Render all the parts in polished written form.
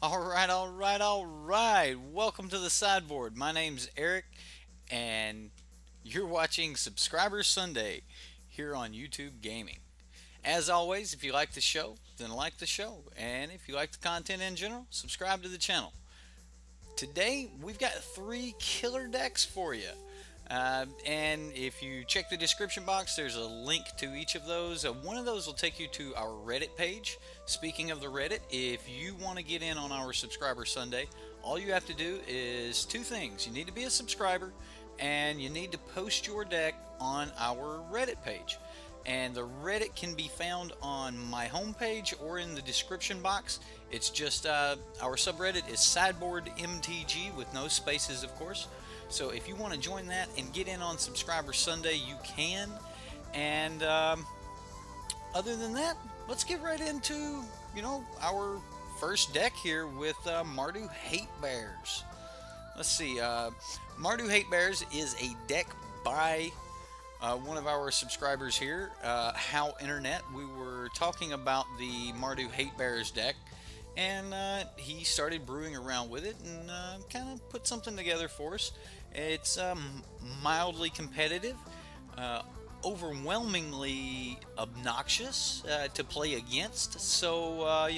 All right. Welcome to the sideboard. My name's Eric, and you're watching Subscriber Sunday here on YouTube Gaming. As always, if you like the show, then like the show. And if you like the content in general, subscribe to the channel. Today, we've got three killer decks for you. And if you check the description box, there's a link to each of those. One of those will take you to our Reddit page. Speaking of the Reddit, if you want to get in on our Subscriber Sunday, all you have to do is two things. You need to be a subscriber, and you need to post your deck on our Reddit page. And the Reddit can be found on my homepage or in the description box. It's just our subreddit is Sideboardmtg with no spaces, of course. So if you want to join that and get in on Subscriber Sunday, you can. And other than that, let's get right into our first deck here with Mardu Hatebears. Let's see. Mardu Hatebears is a deck by one of our subscribers here, HowInternet. We were talking about the Mardu Hatebears deck, and he started brewing around with it and kind of put something together for us. It's mildly competitive, overwhelmingly obnoxious to play against. So,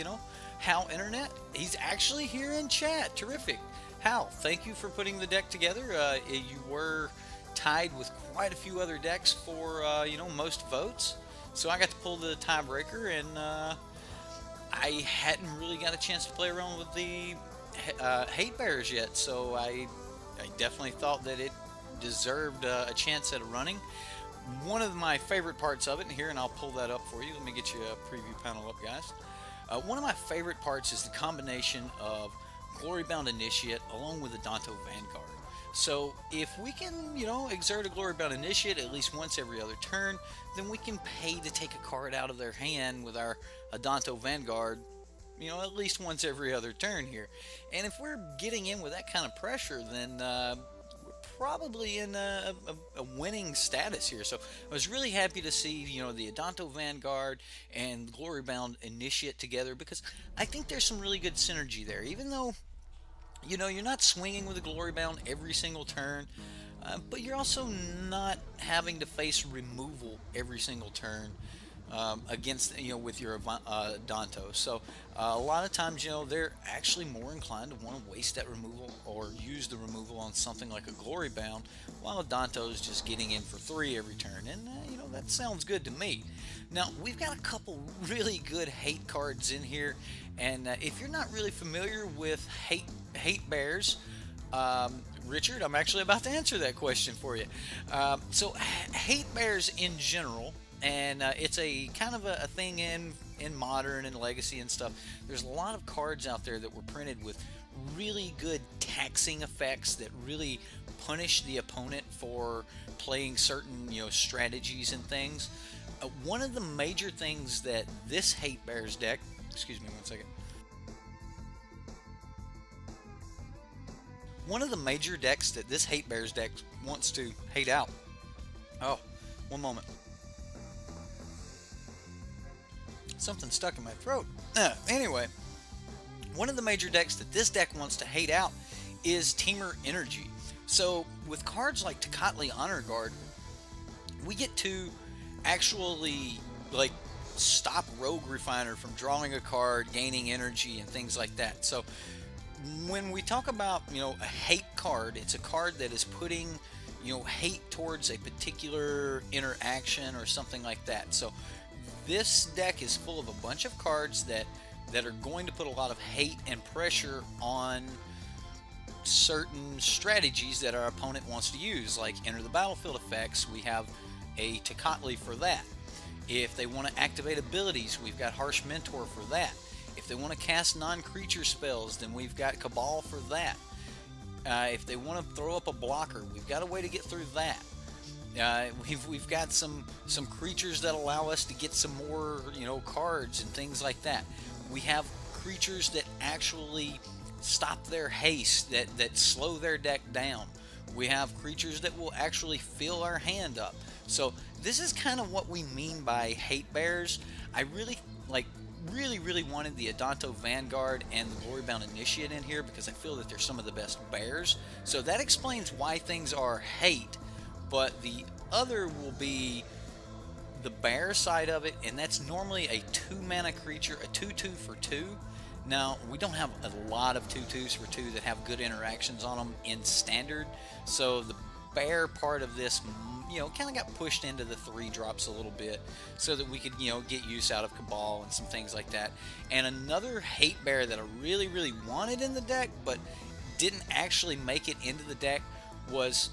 HowInternet, he's actually here in chat. Terrific. Hal, thank you for putting the deck together. You were tied with quite a few other decks for most votes, so I got to pull the tiebreaker, and I hadn't really got a chance to play around with the Hatebears yet, so I definitely thought that it deserved a chance at a running. One of my favorite parts of it here, and I'll pull that up for you. Let me get you a preview panel up, guys. One of my favorite parts is the combination of Glorybound Initiate along with the Danto Vanguard. So if we can, exert a Glorybound Initiate at least once every other turn, then we can pay to take a card out of their hand with our Adanto Vanguard, at least once every other turn here. And if we're getting in with that kind of pressure, then we're probably in a winning status here. So I was really happy to see, the Adanto Vanguard and Glorybound Initiate together, because I think there's some really good synergy there. Even though you're not swinging with a Glorybound every single turn, but you're also not having to face removal every single turn against, with your Danto. So a lot of times, they're actually more inclined to want to waste that removal or use the removal on something like a Glorybound, while Danto is just getting in for 3 every turn. And, that sounds good to me. Now, we've got a couple really good hate cards in here, and if you're not really familiar with Hatebears, Richard, I'm actually about to answer that question for you. So Hatebears in general, and it's a kind of a thing in Modern and Legacy and stuff. There's a lot of cards out there that were printed with really good taxing effects that really punish the opponent for playing certain strategies and things. One of the major things that this Hatebears deck, excuse me one second. One of the major decks that this Hatebears deck wants to hate out. Oh, one moment. Something stuck in my throat. Anyway, one of the major decks that this deck wants to hate out is Temur Energy. So with cards like Tocatli Honor Guard, we get to actually stop Rogue Refiner from drawing a card, gaining energy, and things like that. So when we talk about a hate card, it's a card that is putting hate towards a particular interaction or something like that. So this deck is full of a bunch of cards that are going to put a lot of hate and pressure on certain strategies that our opponent wants to use, like enter the battlefield effects. We have a Tocatli for that. If they want to activate abilities, we've got Harsh Mentor for that. If they want to cast non-creature spells, then we've got Cabal for that. If they want to throw up a blocker, we've got a way to get through that. We've got some creatures that allow us to get some more cards and things like that. We have creatures that actually stop their haste, that slow their deck down. We have creatures that will actually fill our hand up. So this is kind of what we mean by Hatebears. I really really wanted the Adanto Vanguard and the Glorybound Initiate in here because I feel that they're some of the best bears. So that explains why things are hate, but the other will be the bear side of it, and that's normally a 2-mana creature, a 2/2 for 2. Now, we don't have a lot of 2/2s for 2 that have good interactions on them in Standard, so the bear part of this, you know, kind of got pushed into the 3 drops a little bit so that we could, you know, get use out of Cabal and some things like that. And another hate bear that I really wanted in the deck but didn't actually make it into the deck was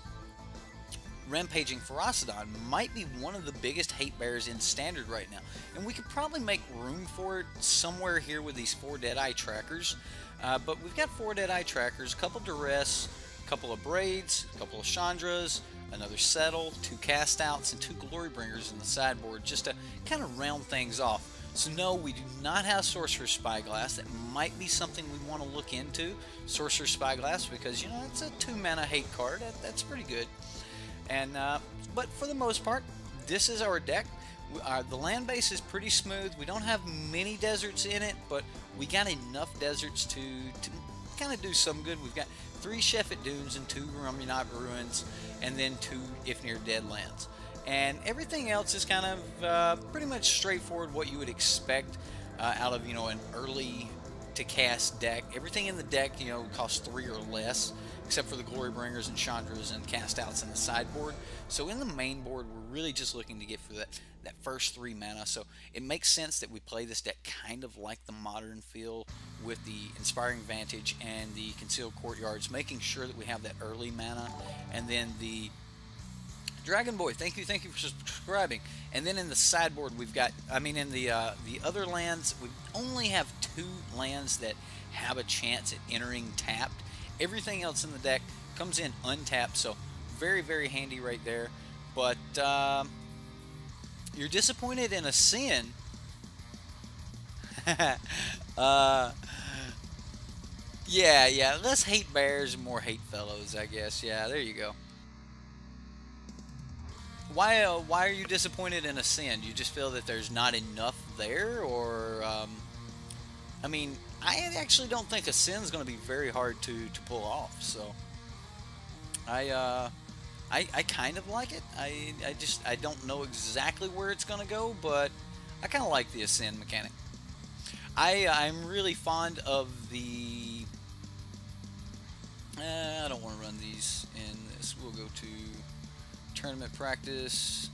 Rampaging Ferocidon. Might be one of the biggest hate bears in Standard right now, and we could probably make room for it somewhere here with these 4 Deadeye trackers. But we've got 4 Deadeye trackers, a couple Duress, a couple of Braids, a couple of Chandras, another Settle, 2 Cast Outs, and 2 Glorybringers in the sideboard just to kind of round things off. So no, we do not have Sorcerer's Spyglass. That might be something we want to look into, Sorcerer's Spyglass, because, you know, it's a 2-mana hate card. That's pretty good. And but for the most part, this is our deck. The land base is pretty smooth. We don't have many deserts in it, but we got enough deserts to kind of do some good. We've got 3 Sheffet Dunes and 2 Rumyanot Ruins, and then 2 Ifnir Deadlands. And everything else is kind of pretty much straightforward, what you would expect out of, you know, an early to cast deck. Everything in the deck, you know, costs 3 or less, except for the Glorybringers and Chandras and Cast Outs in the sideboard. So in the main board, we're really just looking to get for that first 3 mana. So it makes sense that we play this deck kind of like the modern feel, with the Inspiring Vantage and the Concealed Courtyards, making sure that we have that early mana. And then the Dragon Boy, thank you for subscribing. And then in the sideboard, we've got, I mean, in the other lands, we only have 2 lands that have a chance at entering tapped. Everything else in the deck comes in untapped, so very handy right there. But you're disappointed in a Sin. Yeah, less hate bears and more hate fellows, I guess. Yeah, there you go. Why are you disappointed in a Sin? Do you just feel that there's not enough there, or I mean, I actually don't think a Sin's going to be very hard to pull off. So I kind of like it. I don't know exactly where it's going to go, but I kind of like the Ascend mechanic. I'm really fond of the. I don't want to run these in this. We'll go to tournament practice.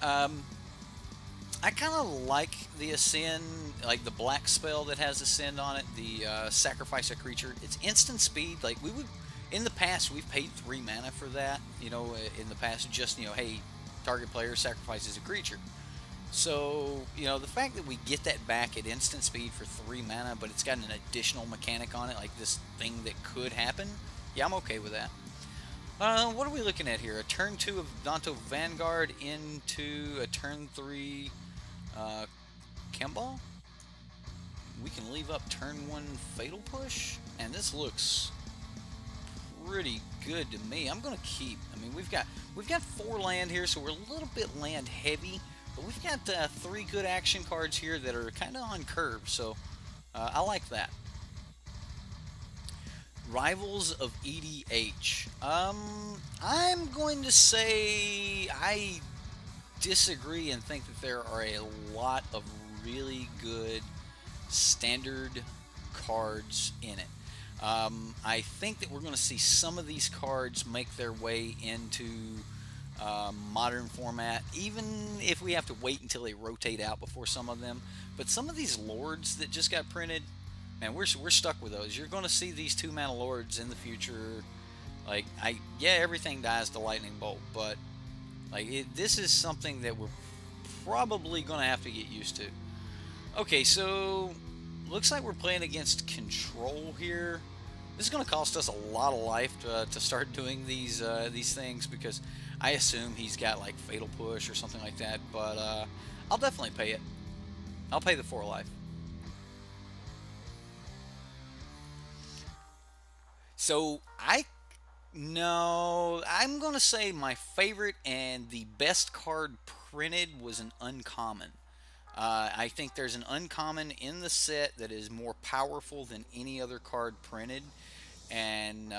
I kind of like the Ascend, like the black spell that has Ascend on it, the sacrifice a creature. It's instant speed. Like, we would, in the past, we've paid 3 mana for that. You know, in the past, just, you know, hey, target player sacrifices a creature. So, you know, the fact that we get that back at instant speed for 3 mana, but it's got an additional mechanic on it, like this thing that could happen, yeah, I'm okay with that. What are we looking at here? A turn 2 of Adanto Vanguard into a turn 3 Kemball? We can leave up turn 1 Fatal Push, and this looks pretty good to me. I'm gonna keep. I mean, we've got 4 land here, so we're a little bit land heavy, but we've got 3 good action cards here that are kind of on curve, so I like that. Rivals of EDH. I'm going to say I disagree and think that there are a lot of really good standard cards in it. I think that we're going to see some of these cards make their way into modern format, even if we have to wait until they rotate out before some of them. But some of these lords that just got printed, man, we're stuck with those. You're going to see these 2-mana lords in the future. Like, yeah, everything dies to lightning bolt, but like this is something that we're probably going to have to get used to. Okay, so looks like we're playing against Control here. This is going to cost us a lot of life to start doing these things, because I assume he's got like Fatal Push or something like that. But I'll definitely pay it. I'll pay the 4 life. So I'm going to say my favorite and the best card printed was an uncommon. I think there's an uncommon in the set that is more powerful than any other card printed, and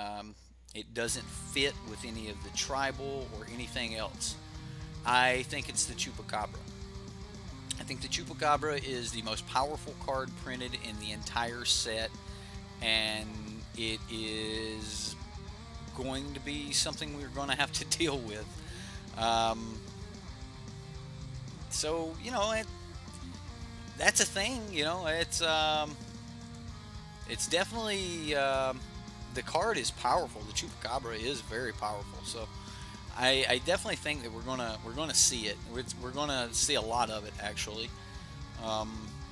it doesn't fit with any of the tribal or anything else. I think it's the Chupacabra. I think the Chupacabra is the most powerful card printed in the entire set, and it is going to be something we're going to have to deal with. So, you know, that's a thing, you know. It's definitely, the card is powerful. The Chupacabra is very powerful. So I definitely think that we're gonna see it. We're gonna see a lot of it, actually.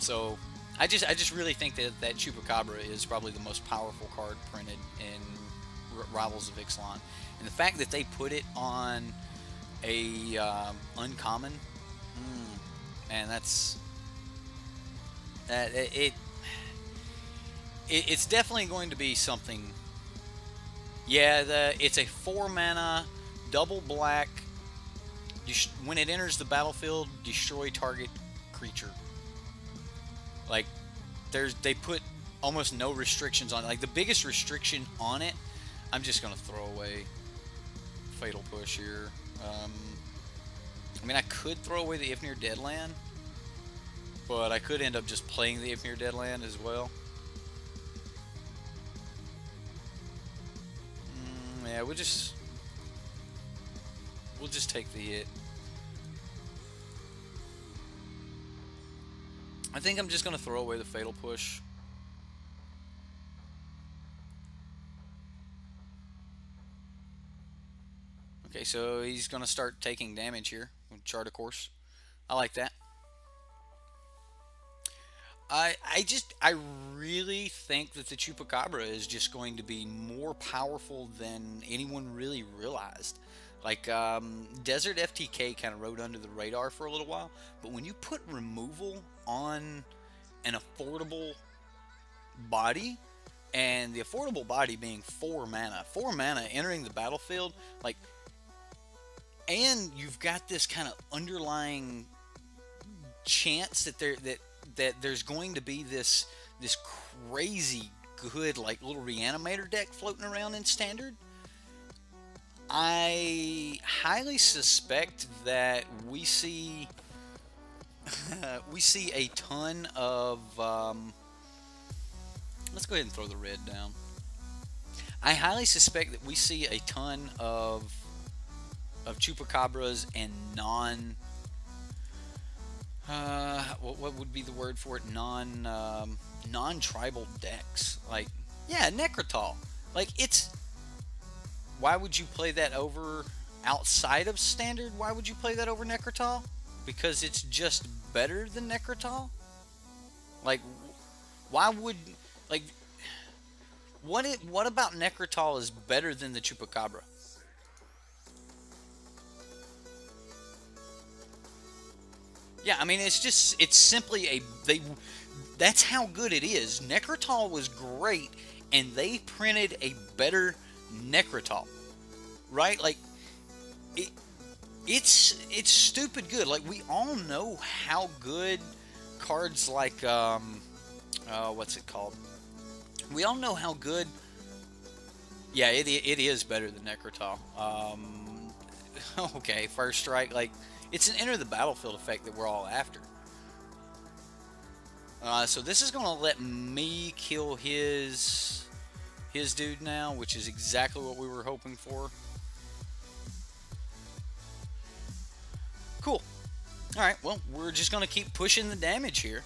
So I just really think that Chupacabra is probably the most powerful card printed in Rivals of Ixalan, and the fact that they put it on a uncommon, man, that's it's definitely going to be something. Yeah, it's a 4-mana double black. When it enters the battlefield, destroy target creature. Like, they put almost no restrictions on it. Like, the biggest restriction on it, I'm just gonna throw away Fatal Push here. I mean, I could throw away the Ifnir Deadland, but I could end up just playing the Ifnir Deadland as well. Yeah, we'll just take the hit. I think I'm just gonna throw away the Fatal Push. Okay, so he's gonna start taking damage here with Chart a Course. I like that. I really think that the Chupacabra is just going to be more powerful than anyone really realized. Like, Desert FTK kind of rode under the radar for a little while, but when you put removal on an affordable body, and the affordable body being 4 mana entering the battlefield, like, and you've got this kind of underlying chance that there's going to be this crazy good, like, little reanimator deck floating around in Standard. I highly suspect that we see a ton of let's go ahead and throw the red down. I highly suspect that we see a ton of Chupacabras and what would be the word for it? Non-tribal decks. Like, yeah, Necrotal. Like, why would you play that over outside of Standard? Why would you play that over Necrotal? Because it's just better than Necrotal? Like, why would, like, what about Necrotal is better than the Chupacabra? Yeah, I mean, it's simply that's how good it is. Necrotal was great, and they printed a better Necrotal, right? Like, it's stupid good. Like, we all know how good cards like what's it called? We all know how good. Yeah, it is better than Necrotal. Okay, First Strike. Like, it's an enter the battlefield effect that we're all after. So this is going to let me kill his dude now, which is exactly what we were hoping for. Cool. Alright, well, we're just going to keep pushing the damage here.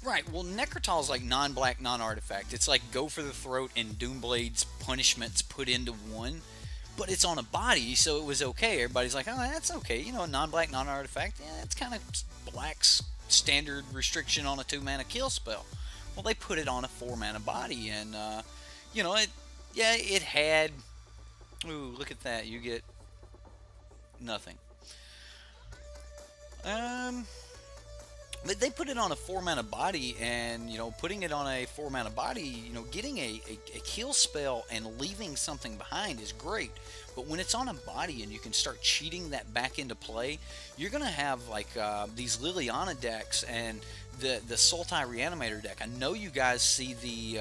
Right, well, Necrotal's like non-black, non-artifact. It's like Go for the Throat and Doomblade's punishments put into one. But it's on a body, so it was okay. Everybody's like, oh, that's okay. You know, non-black, non-artifact. Yeah, it's kind of black's standard restriction on a 2-mana kill spell. Well, they put it on a 4-mana body, and, you know, it had... Ooh, look at that. You get nothing. But they put it on a 4-mana body, and putting it on a 4-mana body, getting a kill spell and leaving something behind is great. But when it's on a body and you can start cheating that back into play, you're gonna have like these Liliana decks and the Sultai Reanimator deck. I know you guys see the.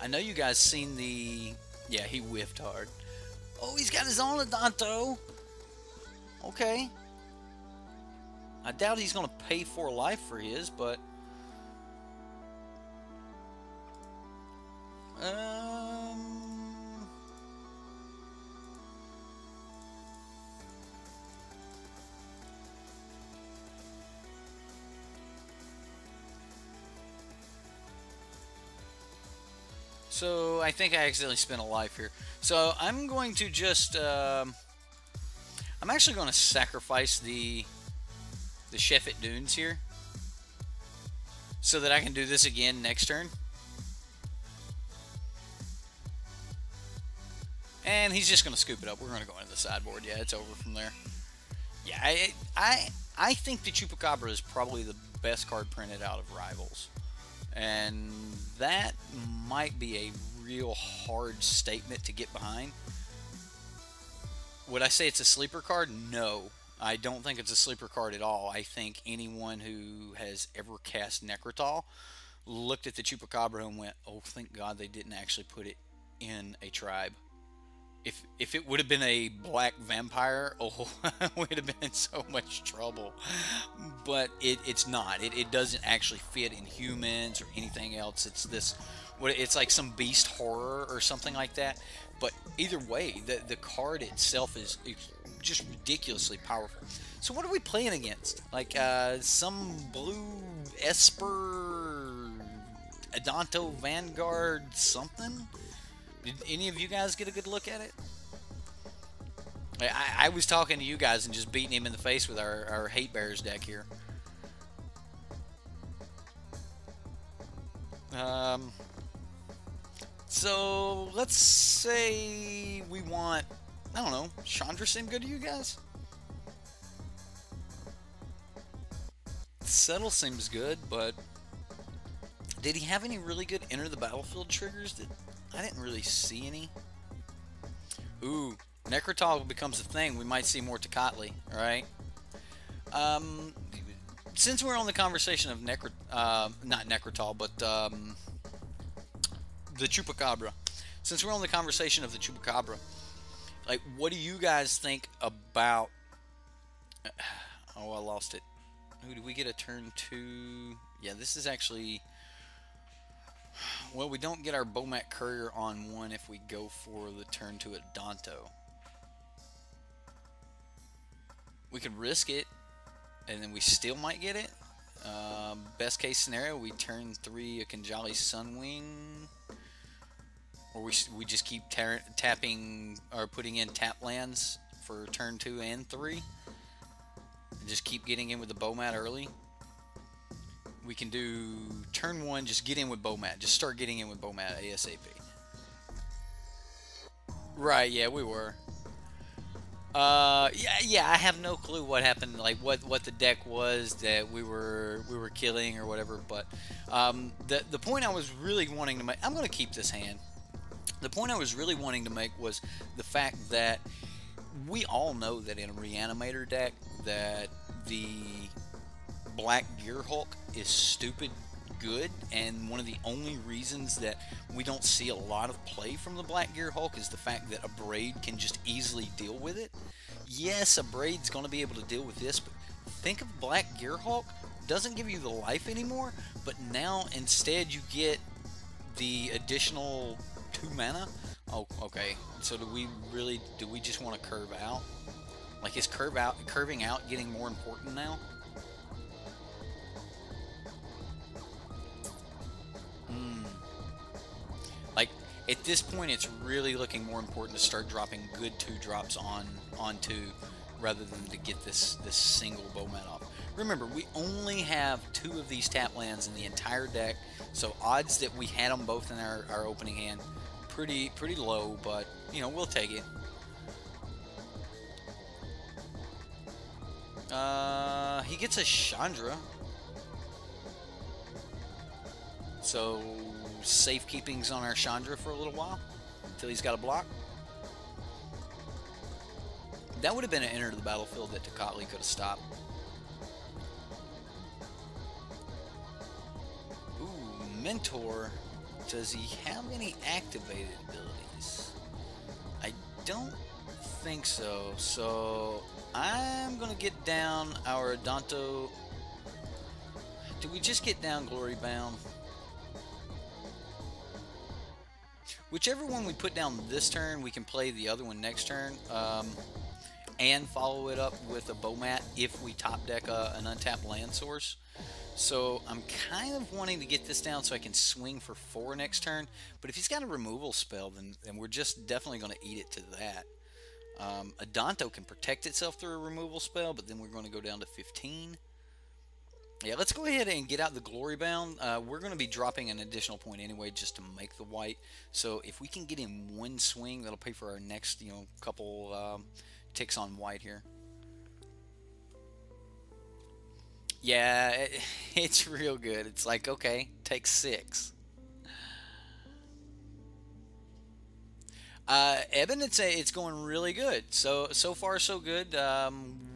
I know you guys seen the. Yeah, he whiffed hard. Oh, he's got his own Adonto. Okay. I doubt he's going to pay 4 life for his, but... So, I think I accidentally spent a life here. So, I'm going to just... I'm actually going to sacrifice the Sheffet Dunes here, so that I can do this again next turn. And he's just going to scoop it up. We're going to go into the sideboard. Yeah, it's over from there. Yeah, I think the Chupacabra is probably the best card printed out of Rivals. And that might be a real hard statement to get behind. Would I say it's a sleeper card? No. I don't think it's a sleeper card at all. I think anyone who has ever cast Necrotal looked at the Chupacabra and went, oh, thank God they didn't actually put it in a tribe. If it would have been a black vampire, oh, we'd have been in so much trouble. But it's not. It doesn't actually fit in humans or anything else. It's like some beast horror or something like that. But either way, the card itself is just ridiculously powerful. So what are we playing against? Like some blue Esper, Adonto Vanguard something? Did any of you guys get a good look at it? I was talking to you guys and just beating him in the face with our Hatebears deck here. So let's say we want, I don't know, Chandra seem good to you guys? Settle seems good, but did he have any really good enter the battlefield triggers? I didn't really see any. Ooh, Necrotal becomes a thing. We might see more Tecatli, alright? Since we're on the conversation of not Necrotal, but the Chupacabra. Since we're on the conversation of the Chupacabra, like, what do you guys think about... Oh, I lost it. Who do we get a turn to? Yeah, this is actually... Well, we don't get our Bomat Courier on one if we go for the turn to Adonto. We could risk it, and then we still might get it. Best case scenario, we turn 3 a Kanjali Sunwing. Or we just keep tapping, or putting in tap lands for turn 2 and 3. And just keep getting in with the Bomat early. We can do turn 1, just get in with Bomat. Just start getting in with Bomat ASAP. Right, yeah, we were. Yeah, I have no clue what happened, like what the deck was that we were killing or whatever, but the point I was really wanting to make, I'm going to keep this hand. The point I was really wanting to make was the fact that we all know that in a Reanimator deck that the Black Gear Hulk is stupid good, and one of the only reasons that we don't see a lot of play from the Black Gear Hulk is the fact that a Braid can just easily deal with it. Yes, a Braid's going to be able to deal with this, but think of Black Gear Hulk, doesn't give you the life anymore, but now instead you get the additional 2 mana. Oh, okay. So do we just want to curve out? Like, is curving out getting more important now? Like, at this point, it's really looking more important to start dropping good 2-drops on 2 rather than to get this single Bomat off. Remember, we only have 2 of these tap lands in the entire deck, so odds that we had them both in our opening hand, pretty low, but, you know, we'll take it. He gets a Chandra. So, safekeeping's on our Chandra for a little while. Until he's got a block. That would have been an enter to the battlefield that Tocatli could have stopped. Ooh, Mentor. Does he have any activated abilities? I don't think so. So, I'm going to get down our Adanto. Do we just get down Glory Bound? Whichever one we put down this turn, we can play the other one next turn. And follow it up with a Bomat if we top deck an untapped land source. So I'm kind of wanting to get this down so I can swing for 4 next turn. But if he's got a removal spell, then we're just definitely going to eat it to that. Adanto can protect itself through a removal spell, but then we're going to go down to 15. Yeah, let's go ahead and get out the Glory Bound. We're going to be dropping an additional point anyway just to make the white. So if we can get in one swing, that'll pay for our next, couple ticks on white here. Yeah, it's real good. It's like, okay, take 6. Eben, it's going really good. So far so good.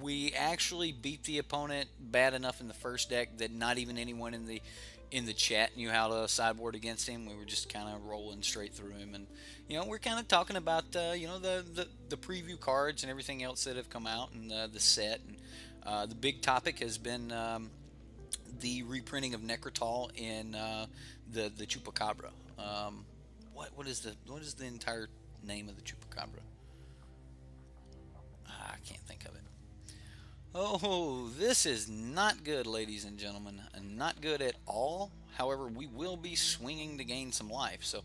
We actually beat the opponent bad enough in the first deck that not even anyone in the chat knew how to sideboard against him. We were just kind of rolling straight through him, and we're kind of talking about the preview cards and everything else that have come out, and the set. And the big topic has been the reprinting of Necrotal in the Chupacabra. What is the entire name of the Chupacabra? I can't think of it. Oh, this is not good, ladies and gentlemen. Not good at all. However, we will be swinging to gain some life, so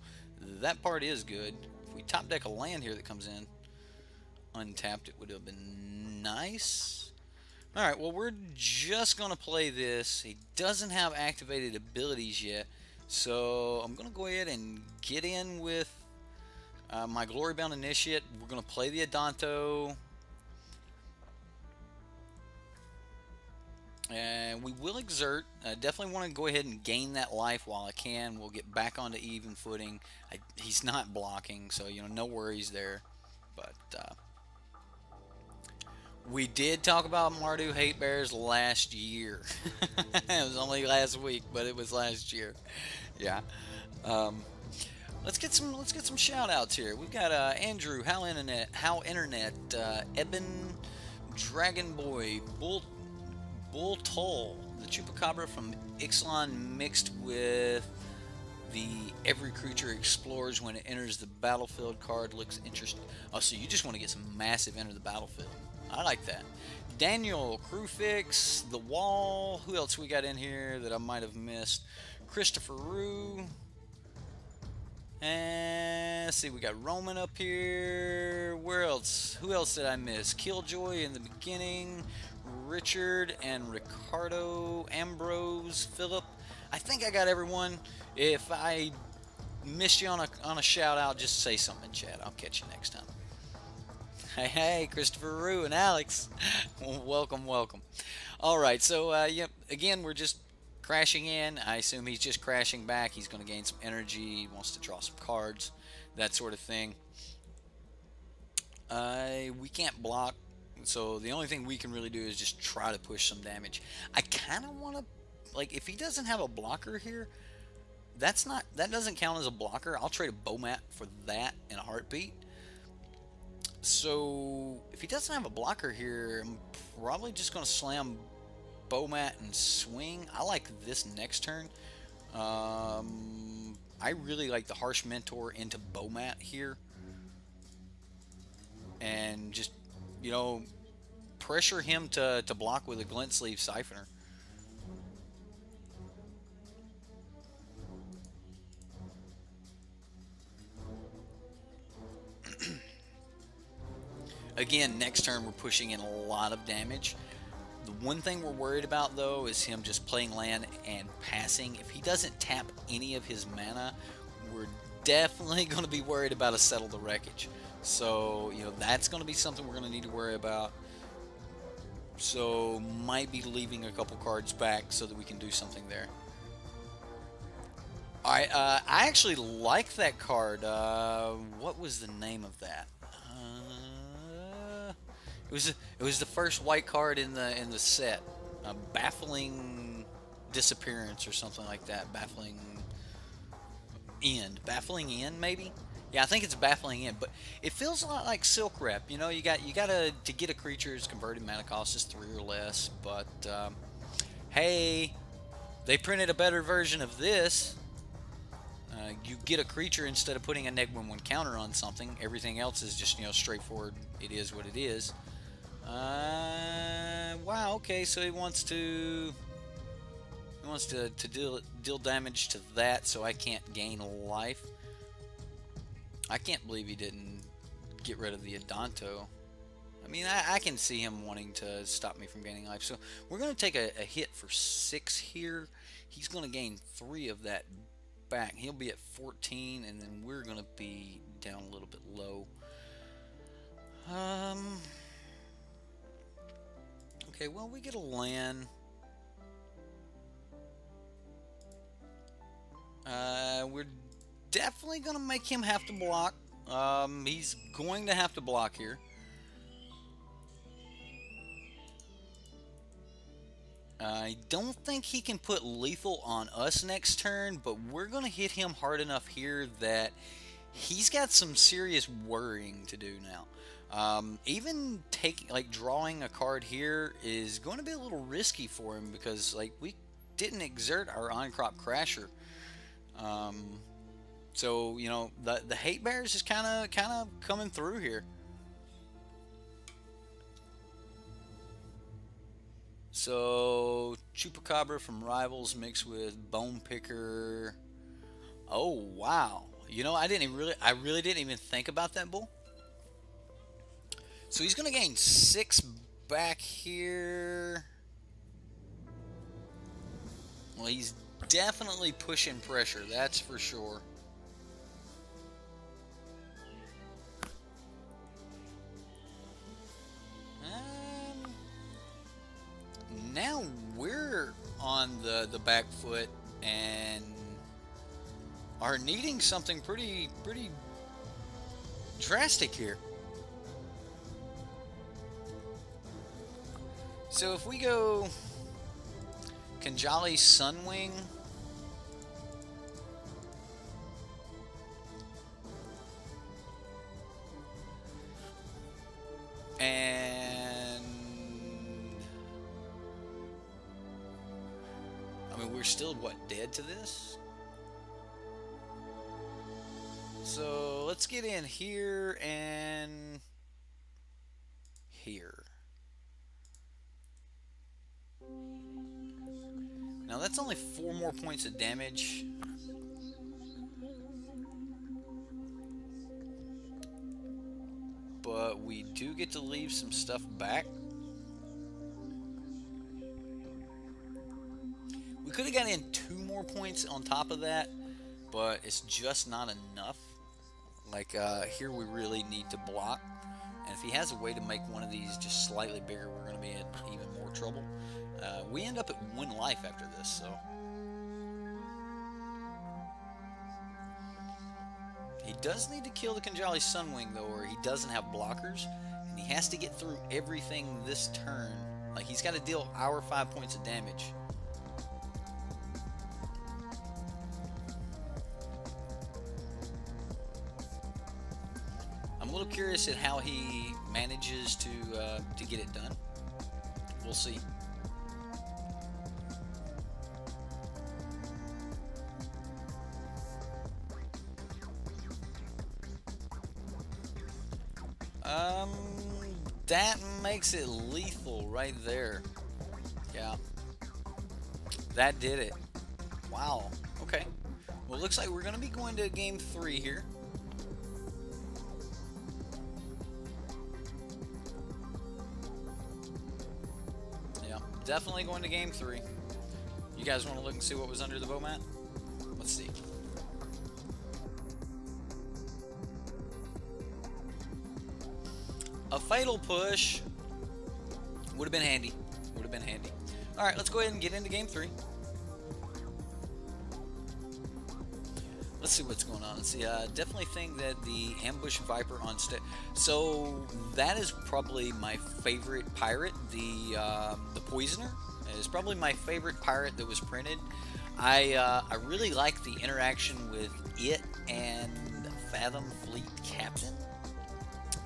that part is good. If we top deck a land here that comes in untapped, it would have been nice. Alright, well, we're just going to play this. He doesn't have activated abilities yet, so I'm going to go ahead and get in with my Glory Bound Initiate. We're going to play the Adanto. And we will exert. I definitely want to go ahead and gain that life while I can. We'll get back onto even footing. He's not blocking, so no worries there. But we did talk about Mardu Hatebears last year. It was only last week, but it was last year. Yeah. Let's get some shout outs here. We've got Andrew, HowInternet, Eben, Dragon Boy, Bull Toll, the Chupacabra from Ixalan mixed with the every creature explores when it enters the battlefield card looks interesting. Oh, so you just want to get some massive enter the battlefield. I like that. Daniel, Crewfix, The Wall. Who else we got in here that I might have missed? Christopher Rue. And let's see, we got Roman up here. Where else? Who else did I miss? Killjoy in the beginning. Richard and Ricardo, Ambrose, Philip. I think I got everyone. If I missed you on a shout out, just say something in chat. I'll catch you next time. Hey, Christopher Rue and Alex. Welcome. All right, so yep. Again, we're just crashing in. I assume he's just crashing back. He's going to gain some energy. He wants to draw some cards, that sort of thing. We can't block. So the only thing we can really do is just try to push some damage. I kind of want to, like, if he doesn't have a blocker here, that doesn't count as a blocker. I'll trade a Bomat for that in a heartbeat. So if he doesn't have a blocker here, I'm probably just going to slam Bomat and swing. I like this next turn. I really like the Harsh Mentor into Bomat here. And just, pressure him to block with a Glint Sleeve Siphoner. Again, next turn we're pushing in a lot of damage. The one thing we're worried about, though, is him just playing land and passing. If he doesn't tap any of his mana, we're definitely going to be worried about a Settle the Wreckage. So, that's going to be something we're going to need to worry about. So might be leaving a couple cards back so that we can do something there. Alright, I actually like that card. What was the name of that? It was the first white card in the set. Baffling Disappearance or something like that. Baffling End maybe. Yeah, I think it's Baffling End, but it feels a lot like Silk Rep. You know, you gotta to get a creature's converted mana cost is 3 or less. But hey, they printed a better version of this. You get a creature instead of putting a -1/1 counter on something. Everything else is just, you know, straightforward. It is what it is. Wow. Okay, so he wants to deal damage to that, so I can't gain life. I can't believe he didn't get rid of the Adanto. I mean, I can see him wanting to stop me from gaining life. So we're going to take a hit for 6 here. He's going to gain 3 of that back. He'll be at 14, and then we're going to be down a little bit low. Okay, well, we get a land. We're definitely going to make him have to block. He's going to have to block here. I don't think he can put lethal on us next turn, but we're going to hit him hard enough here that he's got some serious worrying to do now. Even drawing a card here is going to be a little risky for him because we didn't exert our on-crop crasher. So you know the Hatebears is kind of coming through here. So Chupacabra from Rivals mixed with Bone Picker. Oh wow! You know, I really didn't even think about that bull. So he's gonna gain 6 back here. Well, he's definitely pushing pressure, that's for sure. Now we're on the back foot and are needing something pretty drastic here. So if we go Kanjali Sunwing, and I mean, we're still what, dead to this? So let's get in here and here. Now that's only 4 more points of damage. But we do get to leave some stuff back. We could have gotten in 2 more points on top of that, but it's just not enough. Here we really need to block. And if he has a way to make one of these just slightly bigger, we're going to be in even more trouble. We end up at 1 life after this, so. He does need to kill the Kanjali Sunwing, though, or he doesn't have blockers. And he has to get through everything this turn. He's got to deal our 5 points of damage. I'm a little curious at how he manages to get it done. We'll see. That makes it lethal right there. Yeah. That did it. Wow. Okay. Well, it looks like we're going to be going to game 3 here. Yeah, definitely going to game 3. You guys want to look and see what was under the bow mat? Let's see. A Fatal Push, Would have been handy. Would have been handy. All right, let's go ahead and get into game 3. Let's see what's going on. Let's see. Definitely think that the Ambush Viper on so that is probably my favorite pirate. The Poisoner is probably my favorite pirate that was printed. I really like the interaction with it and Fathom Fleet Captain.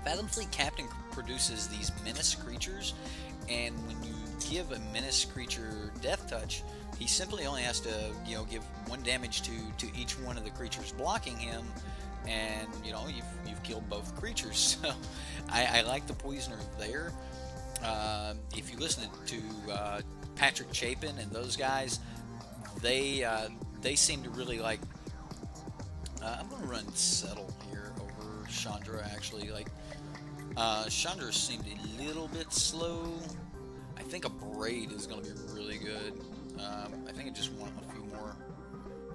Fathom Fleet Captain produces these menace creatures, and when you give a menace creature Death Touch, he simply only has to, you know, give 1 damage to each one of the creatures blocking him, and you know you've killed both creatures. So I like the Poisoner there. If you listen to Patrick Chapin and those guys, they seem to really like. I'm gonna run Settle here over Chandra. Actually, like Chandra seemed a little bit slow. I think a Braid is gonna be really good. I think I just want a few more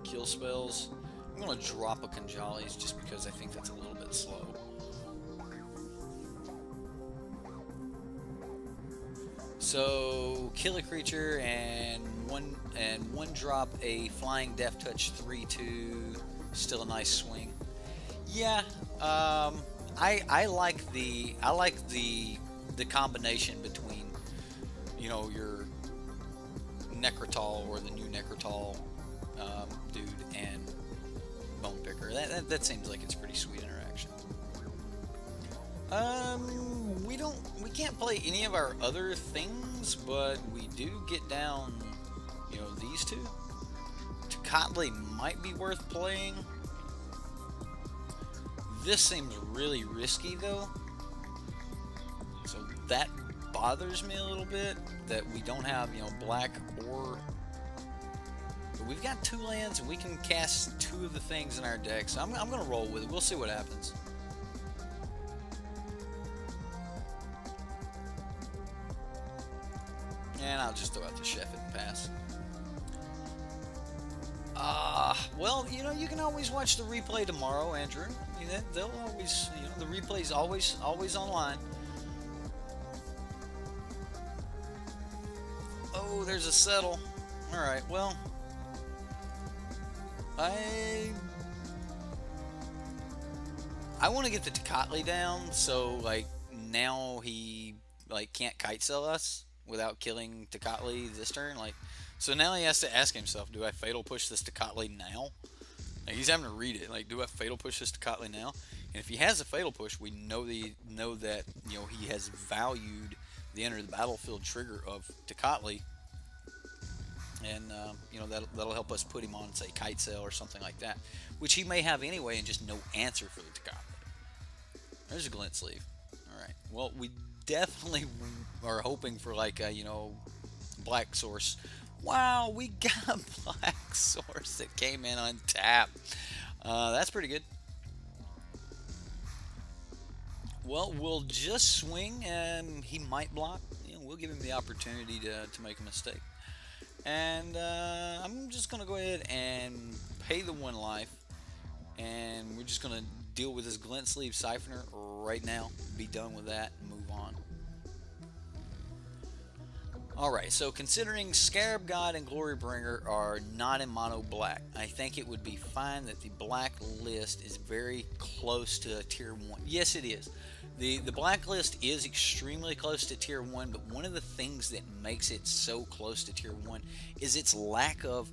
kill spells. I'm gonna drop a Kanjalis just because I think that's a little bit slow. So kill a creature and one drop a flying Death Touch 3/2. Still a nice swing. Yeah, I like the combination between, you know, your Necrotol or the new Necrotol dude and Bone Picker. That seems like it's pretty sweet interaction. We can't play any of our other things, but we do get down, you know, these two. Tocatli might be worth playing. This seems really risky though, so that bothers me a little bit that we don't have, you know, black or. But we've got 2 lands and we can cast 2 of the things in our deck, so I'm gonna roll with it. We'll see what happens. And I'll just throw out the chef and pass. Well, you know, you can always watch the replay tomorrow, Andrew. I mean, they'll always, you know, the replay's always online. Oh, there's a Settle. All right, well, I want to get the Tocatli down, so like now he like can't kite sell us without killing Tocatli this turn. Like, so now he has to ask himself, do I Fatal Push this Tocatli now? Like, he's having to read it. Like, do I Fatal Push this Tocatli now? And if he has a Fatal Push, we know that, you know, he has valued the enter the battlefield trigger of Tocatli, and you know, that'll help us put him on, say, Kite Sail or something like that, which he may have anyway, and just no answer for the Tocatli. There's a Glint Sleeve. All right. Well, we definitely are hoping for like a, you know, Black Source. Wow, we got a Black Source that came in on tap. That's pretty good. Well, we'll just swing, and he might block. You know, we'll give him the opportunity to make a mistake. And I'm just gonna go ahead and pay the 1 life, and we're just gonna deal with this Glint Sleeve Siphoner right now. Be done with that and move on. Alright, so considering Scarab God and Glorybringer are not in mono black, I think it would be fine that the black list is very close to tier 1. Yes, it is. The black list is extremely close to tier 1, but one of the things that makes it so close to tier 1 is its lack of,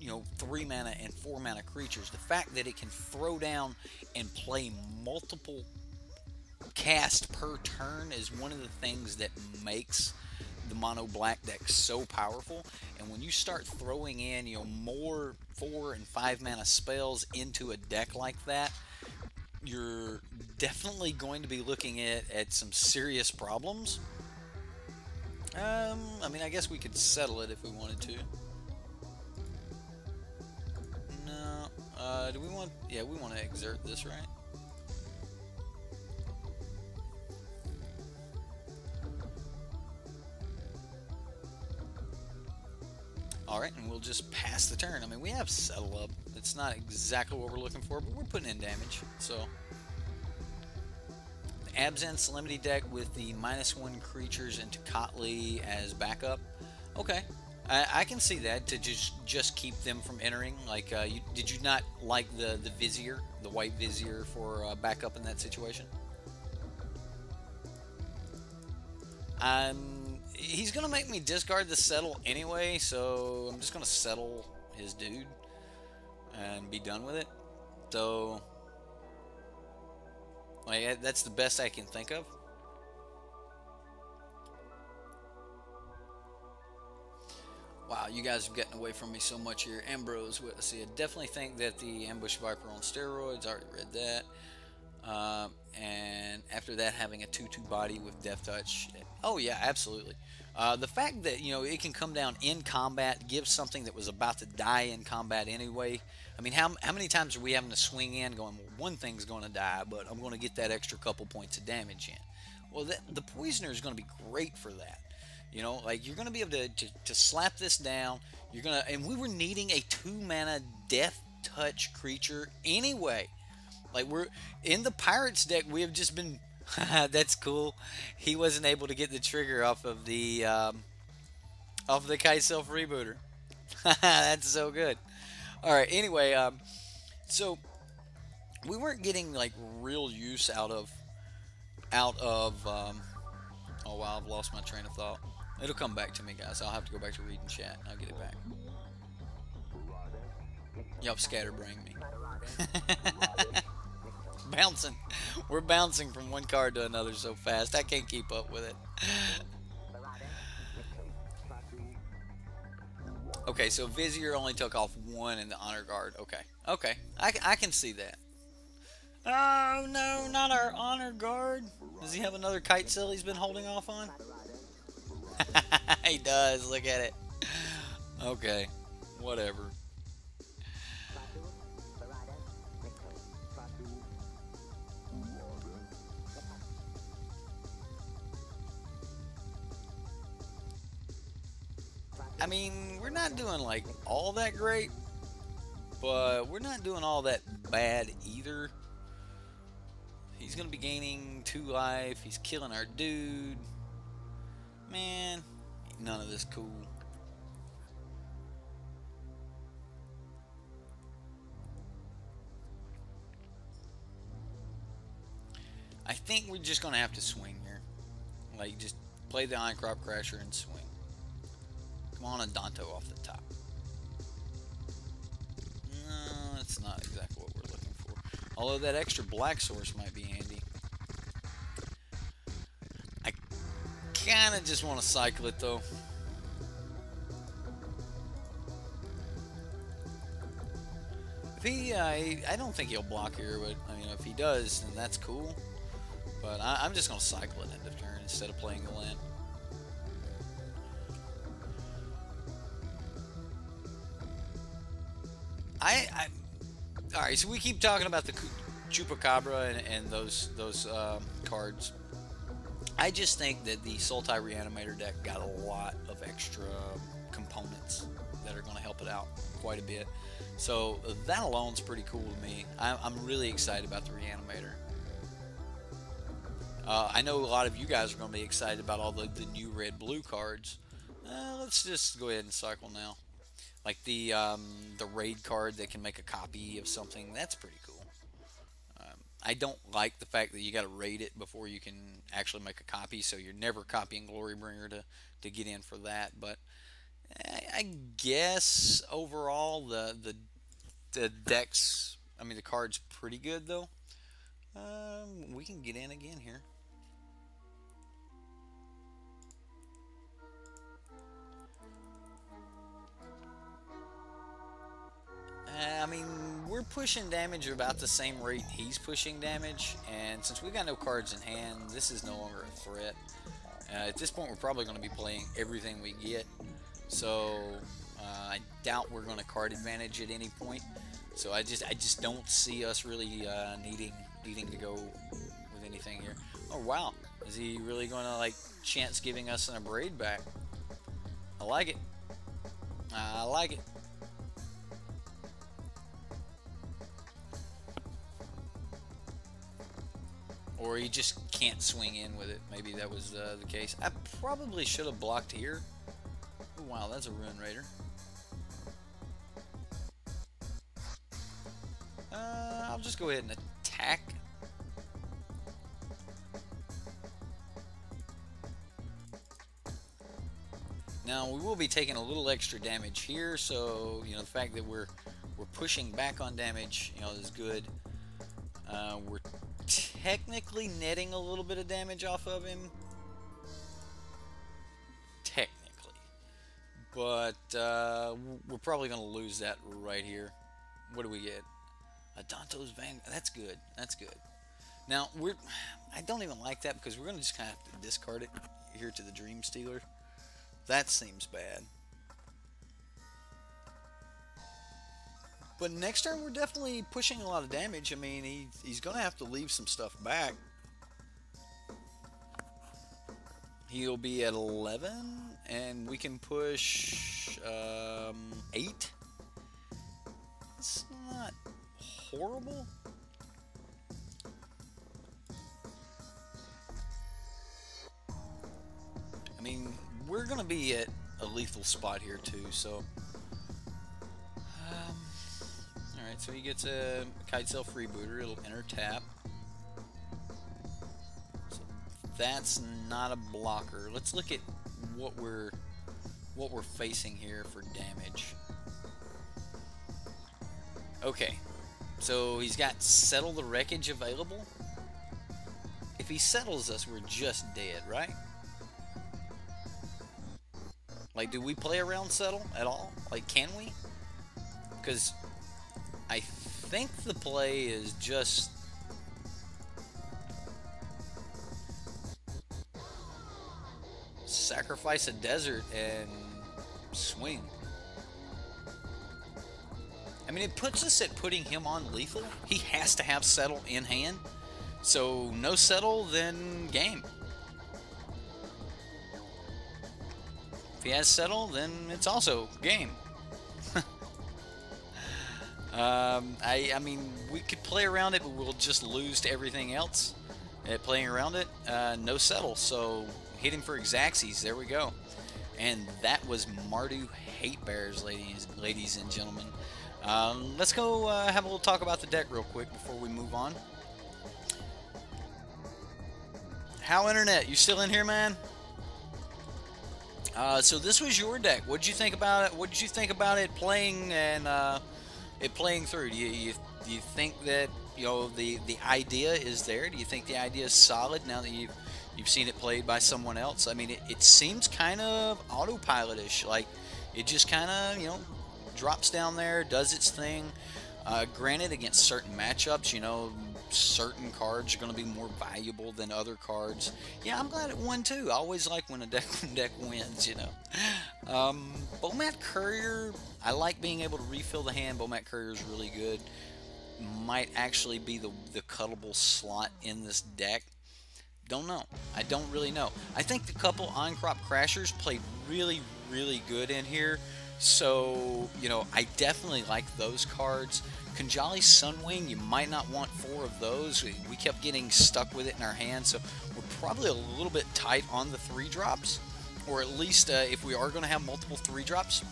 you know, 3 mana and 4 mana creatures. The fact that it can throw down and play multiple cast per turn is one of the things that makes the mono black deck so powerful. And when you start throwing in, you know, more 4 and 5 mana spells into a deck like that, you're definitely going to be looking at some serious problems. I mean, I guess we could settle it if we wanted to. No, do we want? Yeah, we want to exert this, right? Alright, and we'll just pass the turn. I mean, we have Settle Up. It's not exactly what we're looking for, but we're putting in damage. So, the Absent Solemnity deck with the -1 creatures into Kotley as backup. Okay, I can see that, to just keep them from entering. Like, did you not like the Vizier, the white Vizier for backup in that situation? He's gonna make me discard the settle anyway, so I'm just gonna settle his dude and be done with it. So, like, that's the best I can think of. Wow, you guys have gotten away from me so much here. Ambrose, let's see, I definitely think that the Ambush Viper on steroids, already read that. And after that, having a 2/2 body with Death Touch. Oh yeah, absolutely. The fact that, you know, it can come down in combat, gives something that was about to die in combat anyway. I mean, how many times are we having to swing in going, well, one thing's going to die, but I'm going to get that extra couple points of damage in. Well, the Poisoner is going to be great for that. You know, like, you're going to be able to slap this down. You're going to, and we were needing a 2-mana Death Touch creature anyway. Like, we're in the Pirates deck, we have just been that's cool. He wasn't able to get the trigger off of the Kite Self Rebooter. That's so good. All right, anyway, so we weren't getting like real use out of oh wow, I've lost my train of thought. It'll come back to me, guys. I'll have to go back to reading chat and I'll get it back. Y'all scatterbrained me. Bouncing. We're bouncing from one card to another so fast. I can't keep up with it. Okay, so Vizier only took off 1 in the Honor Guard. Okay. Okay. I can see that. Oh, no, not our Honor Guard. Does he have another Kite Cell he's been holding off on? He does. Look at it. Okay. Whatever. I mean, we're not doing like all that great, but we're not doing all that bad either. He's gonna be gaining 2 life. He's killing our dude. Man, none of this cool. I think we're just gonna have to swing here. Like, just play the Iron Crop Crasher and swing. Come on, Adanto off the top. No, that's not exactly what we're looking for. Although that extra black source might be handy. I kind of just want to cycle it, though. If he, I don't think he'll block here, but I mean, if he does, then that's cool. But I'm just going to cycle it end of turn instead of playing the land. Alright, so we keep talking about the Chupacabra and those cards. I just think that the Sultai Reanimator deck got a lot of extra components that are going to help it out quite a bit. So that alone is pretty cool to me. I'm really excited about the Reanimator. I know a lot of you guys are going to be excited about all the new red-blue cards. Let's just go ahead and cycle now. Like the raid card that can make a copy of something, that's pretty cool. I don't like the fact that you got to raid it before you can actually make a copy, so you're never copying Glorybringer to get in for that. But I guess overall the decks, I mean the card's pretty good though. We can get in again here. I mean, we're pushing damage about the same rate he's pushing damage, and since we got no cards in hand, this is no longer a threat. At this point, we're probably going to be playing everything we get, so I doubt we're going to card advantage at any point. So I just don't see us really needing to go with anything here. Oh wow, is he really going to like chance giving us an Abrade back? I like it. I like it. Or he just can't swing in with it. Maybe that was the case. I probably should have blocked here. Oh, wow, that's a Ruin Raider. I'll just go ahead and attack. Now we will be taking a little extra damage here, so you know the fact that we're pushing back on damage, you know, is good. We're technically netting a little bit of damage off of him, technically, but we're probably going to lose that right here. What do we get? A Danto's Van. That's good. That's good. Now I don't even like that because we're going to just kind of have to discard it here to the Dream Stealer. That seems bad. But next turn we're definitely pushing a lot of damage. I mean, he's going to have to leave some stuff back. He'll be at 11, and we can push 8. It's not horrible. I mean, we're going to be at a lethal spot here too, so... Alright, so he gets a Kitesail Freebooter. It'll enter tap. So that's not a blocker. Let's look at what we're facing here for damage. Okay, so he's got Settle the Wreckage available. If he settles us, we're just dead, right? Like, do we play around Settle at all? Like, can we? Because I think the play is just... sacrifice a desert and swing. I mean, it puts us at putting him on lethal. He has to have Settle in hand. So, no Settle, then game. If he has Settle, then it's also game. I mean, we could play around it, but we'll just lose to everything else at playing around it. No Settle, so hit him for Ixalan. There we go. And that was Mardu Hatebears, ladies and gentlemen. Let's go have a little talk about the deck real quick before we move on. HowInternet, you still in here, man? So this was your deck. What did you think about it? What did you think about it playing and it playing through? Do you think that, you know, the idea is there? Do you think the idea is solid now that you've seen it played by someone else? I mean, it seems kind of autopilot-ish. Like it just kind of, you know, drops down there, does its thing. Granted, against certain matchups, you know, certain cards are going to be more valuable than other cards. Yeah, I'm glad it won too. I always like when a deck wins, you know. Bomat Courier, I like being able to refill the hand. Bomat Courier is really good. Might actually be the cuttable slot in this deck. Don't know. I don't really know. I think the couple on-crop crashers played really, really good in here. So, you know, I definitely like those cards. Kanjali Sunwing, you might not want 4 of those. We kept getting stuck with it in our hand, so we're probably a little bit tight on the 3-drops. Or at least if we are going to have multiple 3-drops,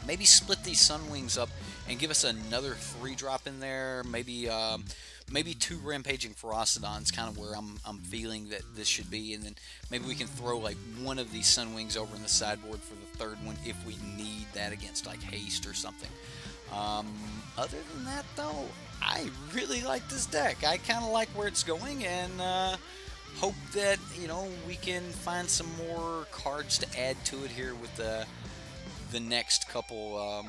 maybe split these Sunwings up and give us another 3-drop in there. Maybe maybe 2 Rampaging Wsxdas, kind of where I'm feeling that this should be, and then maybe we can throw like one of these Sunwings over in the sideboard for the 3rd one if we need that against like haste or something. Other than that, though, I really like this deck. I kind of like where it's going, and hope that, you know, we can find some more cards to add to it here with the next couple,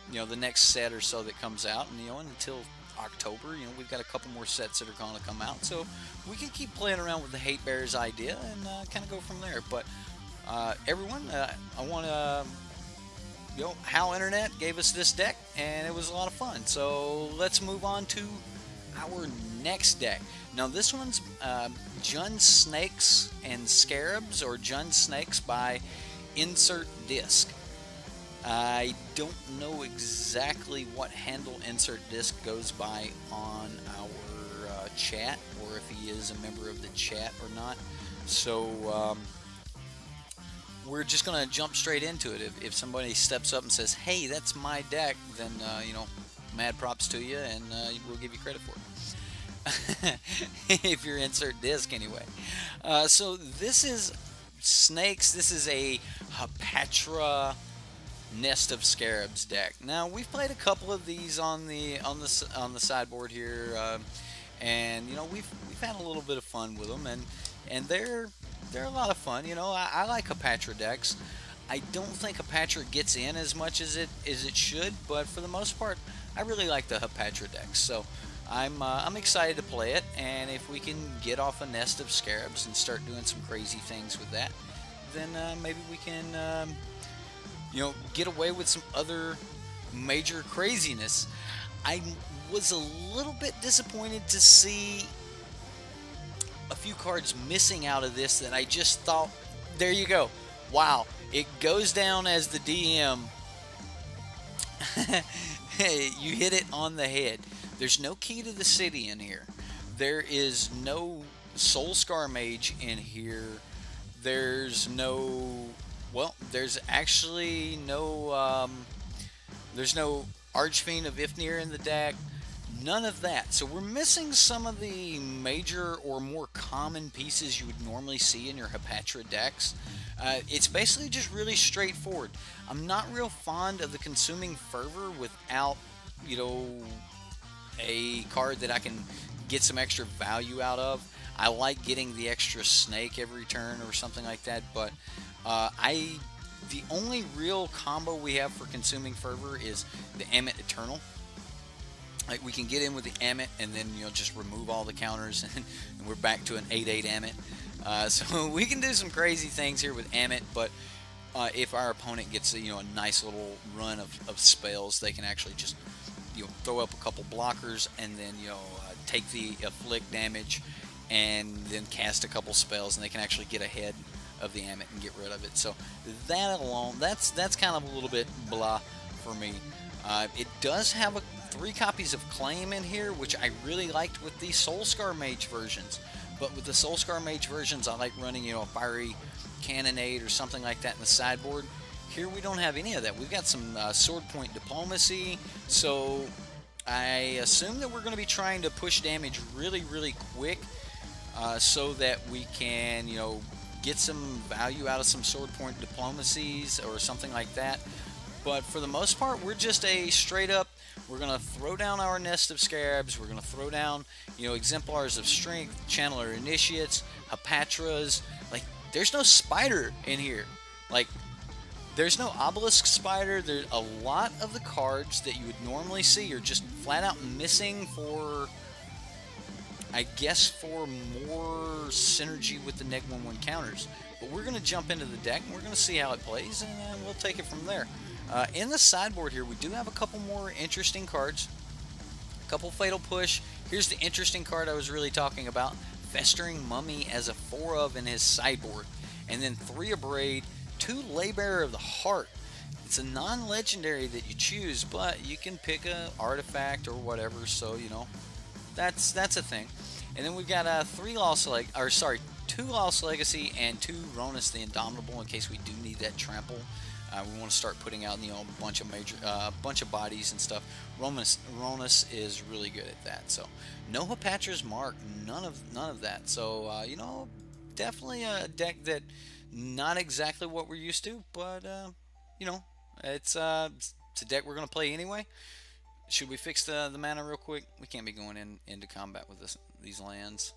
you know, the next set or so that comes out, and, you know, until October, you know, we've got a couple more sets that are going to come out, so we can keep playing around with the Hatebears idea and kind of go from there. But everyone, I want to, you know, HowInternet gave us this deck, and it was a lot of fun. So let's move on to our next deck. Now this one's Jund Snakes and Scarabs, or Jund Snakes by Insert Disc. I don't know exactly what handle Insert Disc goes by on our chat or if he is a member of the chat or not. So we're just gonna jump straight into it. If somebody steps up and says, "Hey, that's my deck," then you know, mad props to you, and we'll give you credit for it. If you're insert disc anyway. So this is snakes. This is a Hapatra Nest of Scarabs deck. Now we've played a couple of these on the sideboard here, and you know we've had a little bit of fun with them, and they're a lot of fun. You know, I like Hapatra decks. I don't think Hapatra gets in as much as it should, but for the most part, I really like the Hapatra decks. So I'm excited to play it, and if we can get off a Nest of Scarabs and start doing some crazy things with that, then maybe we can you know, get away with some other major craziness. I was a little bit disappointed to see a few cards missing out of this that I just thought, there you go. Wow, it goes down as the DM. Hey, you hit it on the head. There's no Key to the City in here. There is no Soul Scar Mage in here. There's no... Well, there's actually no, there's no Archfiend of Ifnir in the deck. None of that. So we're missing some of the major or more common pieces you would normally see in your Hapatra decks. It's basically just really straightforward. I'm not real fond of the Consuming Fervor without, you know, a card that I can get some extra value out of. I like getting the extra snake every turn or something like that, but the only real combo we have for Consuming Fervor is the Amit Eternal. Like, we can get in with the Amit and then, you know, just remove all the counters and we're back to an 8/8 Amit. So we can do some crazy things here with Amit, but if our opponent gets, you know, a nice little run of spells, they can actually just, you know, throw up a couple blockers and then, you know, take the afflict damage and then cast a couple spells, and they can actually get ahead of the Amit and get rid of it. So that alone, that's kind of a little bit blah for me. It does have 3 copies of Claim in here, which I really liked with the Soul Scar Mage versions. But with the Soul Scar Mage versions, I like running, you know, a Fiery Cannonade or something like that in the sideboard. Here we don't have any of that. We've got some Sword Point Diplomacy, so I assume that we're going to be trying to push damage really, really quick, so that we can, you know, get some value out of some Sword Point Diplomacies or something like that. But for the most part, we're just a straight up, we're going to throw down our Nest of Scarabs, we're going to throw down, you know, Exemplars of Strength, Channeler Initiates, Hapatras. Like, there's no Spider in here. Like, there's no Obelisk Spider. There's a lot of the cards that you would normally see are just flat out missing for, I guess, for more synergy with the Neg 1/1 counters. But we're going to jump into the deck and we're going to see how it plays, and then we'll take it from there. In the sideboard here, we do have a couple more interesting cards. A couple Fatal Push. Here's the interesting card I was really talking about. Festering Mummy as a 4-of in his sideboard. And then 3 Abrade, 2 Laybearer of the Heart. It's a non-legendary that you choose, but you can pick a artifact or whatever, so, you know, that's a thing. And then we've got 2 Lost Legacy and 2 Ronus the Indomitable in case we do need that trample. We want to start putting out, you know, a bunch of bodies and stuff. Ronus is really good at that. So no Hapatra's Mark, none of that. So you know, definitely a deck that not exactly what we're used to, but you know, it's a deck we're gonna play anyway. Should we fix the mana real quick? We can't be going into combat with these lands.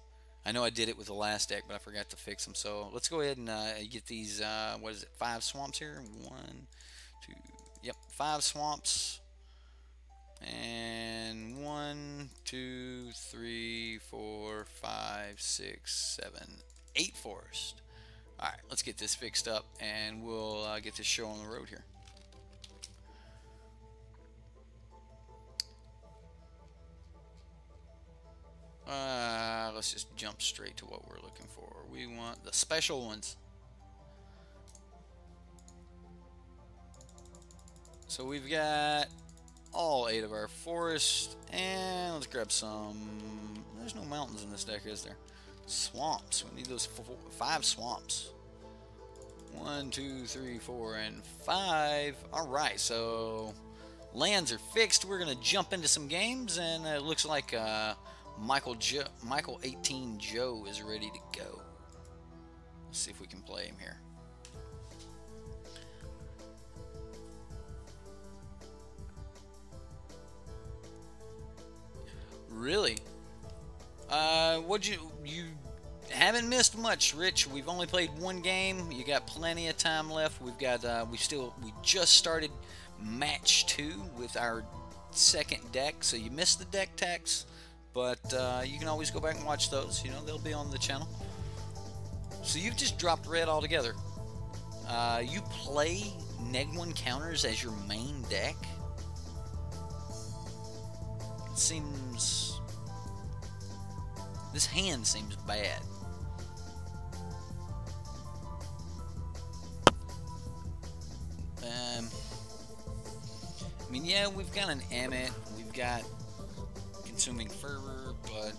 I know I did it with the last deck, but I forgot to fix them. So let's go ahead and get these, what is it, 5 swamps here? 1, 2, yep, 5 swamps. And 1, 2, 3, 4, 5, 6, 7, 8 forest. Alright, let's get this fixed up, and we'll get this show on the road here. Let's just jump straight to what we're looking for. We want the special ones. So we've got all 8 of our forests, and let's grab some. there's no mountains in this deck, is there? Swamps. We need those 5 swamps. 1, 2, 3, 4, and 5. Alright, so lands are fixed. We're going to jump into some games, and it looks like Michael 18 Joe is ready to go. Let's see if we can play him here. Really? You haven't missed much, Rich. We've only played 1 game. You got plenty of time left. We just started match 2 with our 2nd deck, so you missed the deck techs, but you can always go back and watch those. You know, they'll be on the channel. So you've just dropped red altogether. You play Neg1 counters as your main deck? It seems... This hand seems bad. I mean, yeah, we've got an Emmet, we've got Consuming Fervor, but...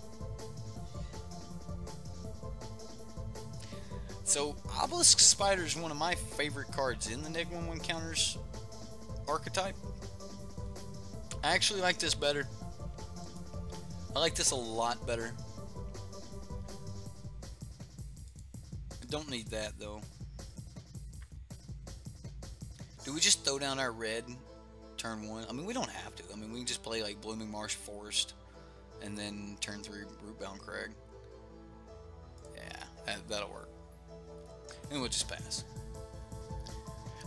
So, Obelisk Spider is one of my favorite cards in the Neg 1/1 counters archetype. I actually like this better. I like this a lot better. I don't need that, though. Do we just throw down our red turn 1? I mean, we don't have to. I mean, we can just play like Blooming Marsh Forest and then turn 3 Rootbound Crag. Yeah, that'll work. And we'll just pass.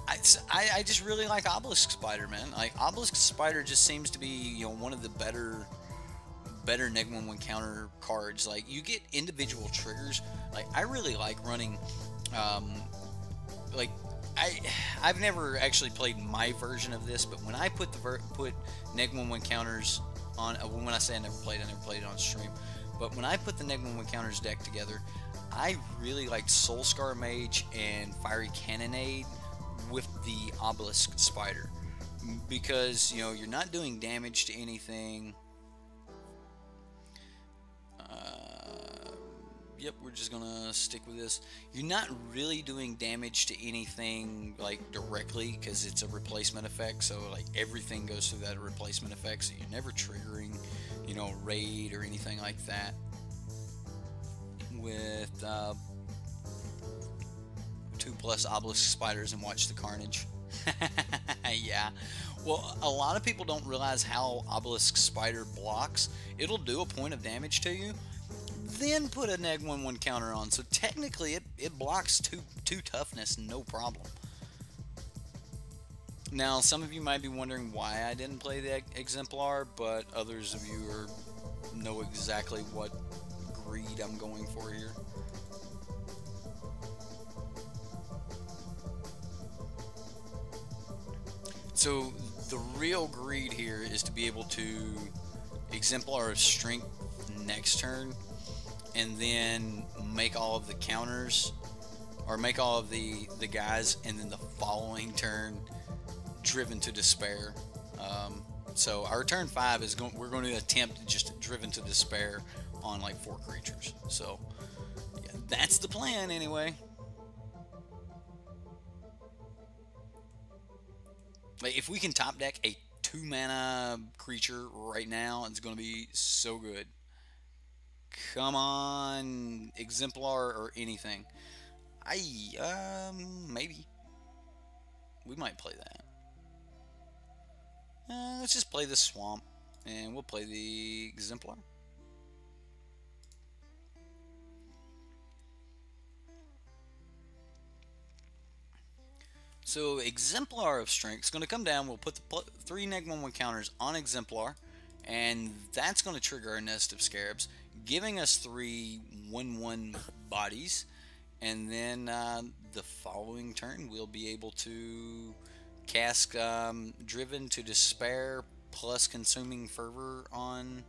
I just really like Obelisk Spider, man. Like, Obelisk Spider just seems to be, you know, one of the better Neg 1/1 counter cards. Like, you get individual triggers. Like, I really like running, like, I've never actually played my version of this, but when I put Neg 1/1 counters on, when I say I never played it on stream, but when I put the Neg 1/1 counters deck together, I really like Soulscar Mage and Fiery Cannonade with the Obelisk Spider, because, you know, you're not doing damage to anything. Yep, we're just gonna stick with this. You're not really doing damage to anything like directly, because it's a replacement effect, so like everything goes through that replacement effect, so you're never triggering, you know, raid or anything like that with 2+ Obelisk Spiders and watch the carnage. Yeah, well, a lot of people don't realize how Obelisk Spider blocks. It'll do a point of damage to you, then put a Neg 1/1 counter on, so technically it blocks 2 toughness, no problem. Now, some of you might be wondering why I didn't play the Exemplar, but others of you know exactly what greed I'm going for here. So the real greed here is to be able to Exemplar of Strength next turn, and then make all of the counters, or make all of the guys, and then the following turn Driven to Despair. So our turn 5 is we're going to attempt just Driven to Despair on like 4 creatures. So yeah, that's the plan anyway. Like, if we can top deck a 2-mana creature right now, it's going to be so good. Come on, Exemplar or anything. Maybe. We might play that. Let's just play the Swamp, and we'll play the Exemplar. So Exemplar of Strength is going to come down. We'll put the 3 Neg 1/1 counters on Exemplar, and that's going to trigger our Nest of Scarabs, giving us 3 1/1 bodies, and then the following turn we'll be able to cast Driven to Despair plus Consuming Fervor on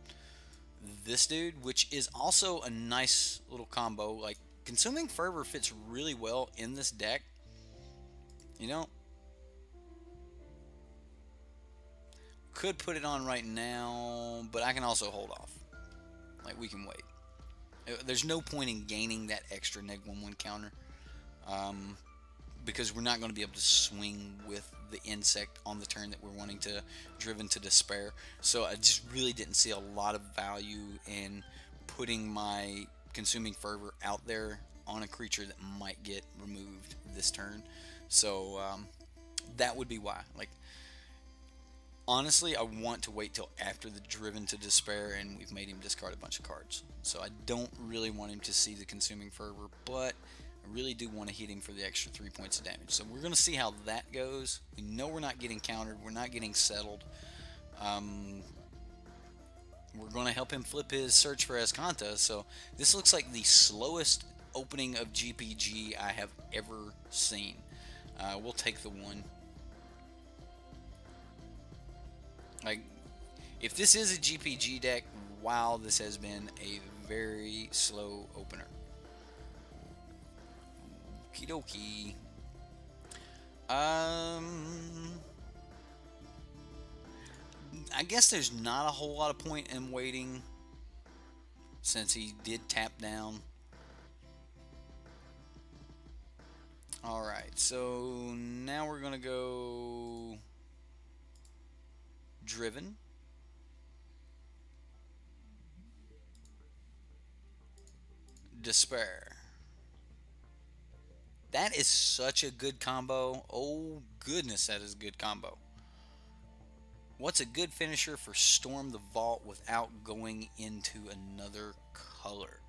this dude, which is also a nice little combo. Like, Consuming Fervor fits really well in this deck. You know, could put it on right now, but I can also hold off. Like, we can wait. There's no point in gaining that extra -1/1 counter, because we're not going to be able to swing with the insect on the turn that we're wanting to Driven to Despair. So I just really didn't see a lot of value in putting my Consuming Fervor out there on a creature that might get removed this turn. So that would be why. Like, honestly, I want to wait till after the Driven to Despair and we've made him discard a bunch of cards. So I don't really want him to see the Consuming Fervor, but I really do want to hit him for the extra 3 points of damage. So we're going to see how that goes. We know we're not getting countered. We're not getting settled. We're going to help him flip his Search for Azcanta. So this looks like the slowest opening of GPG I have ever seen. We'll take the one. Like, if this is a GPG deck, wow, this has been a very slow opener. Okie dokie. I guess there's not a whole lot of point in waiting since he did tap down. Alright, so now we're going to go Driven. Despair. That is such a good combo. Oh goodness, that is a good combo. What's a good finisher for Storm the Vault without going into another color?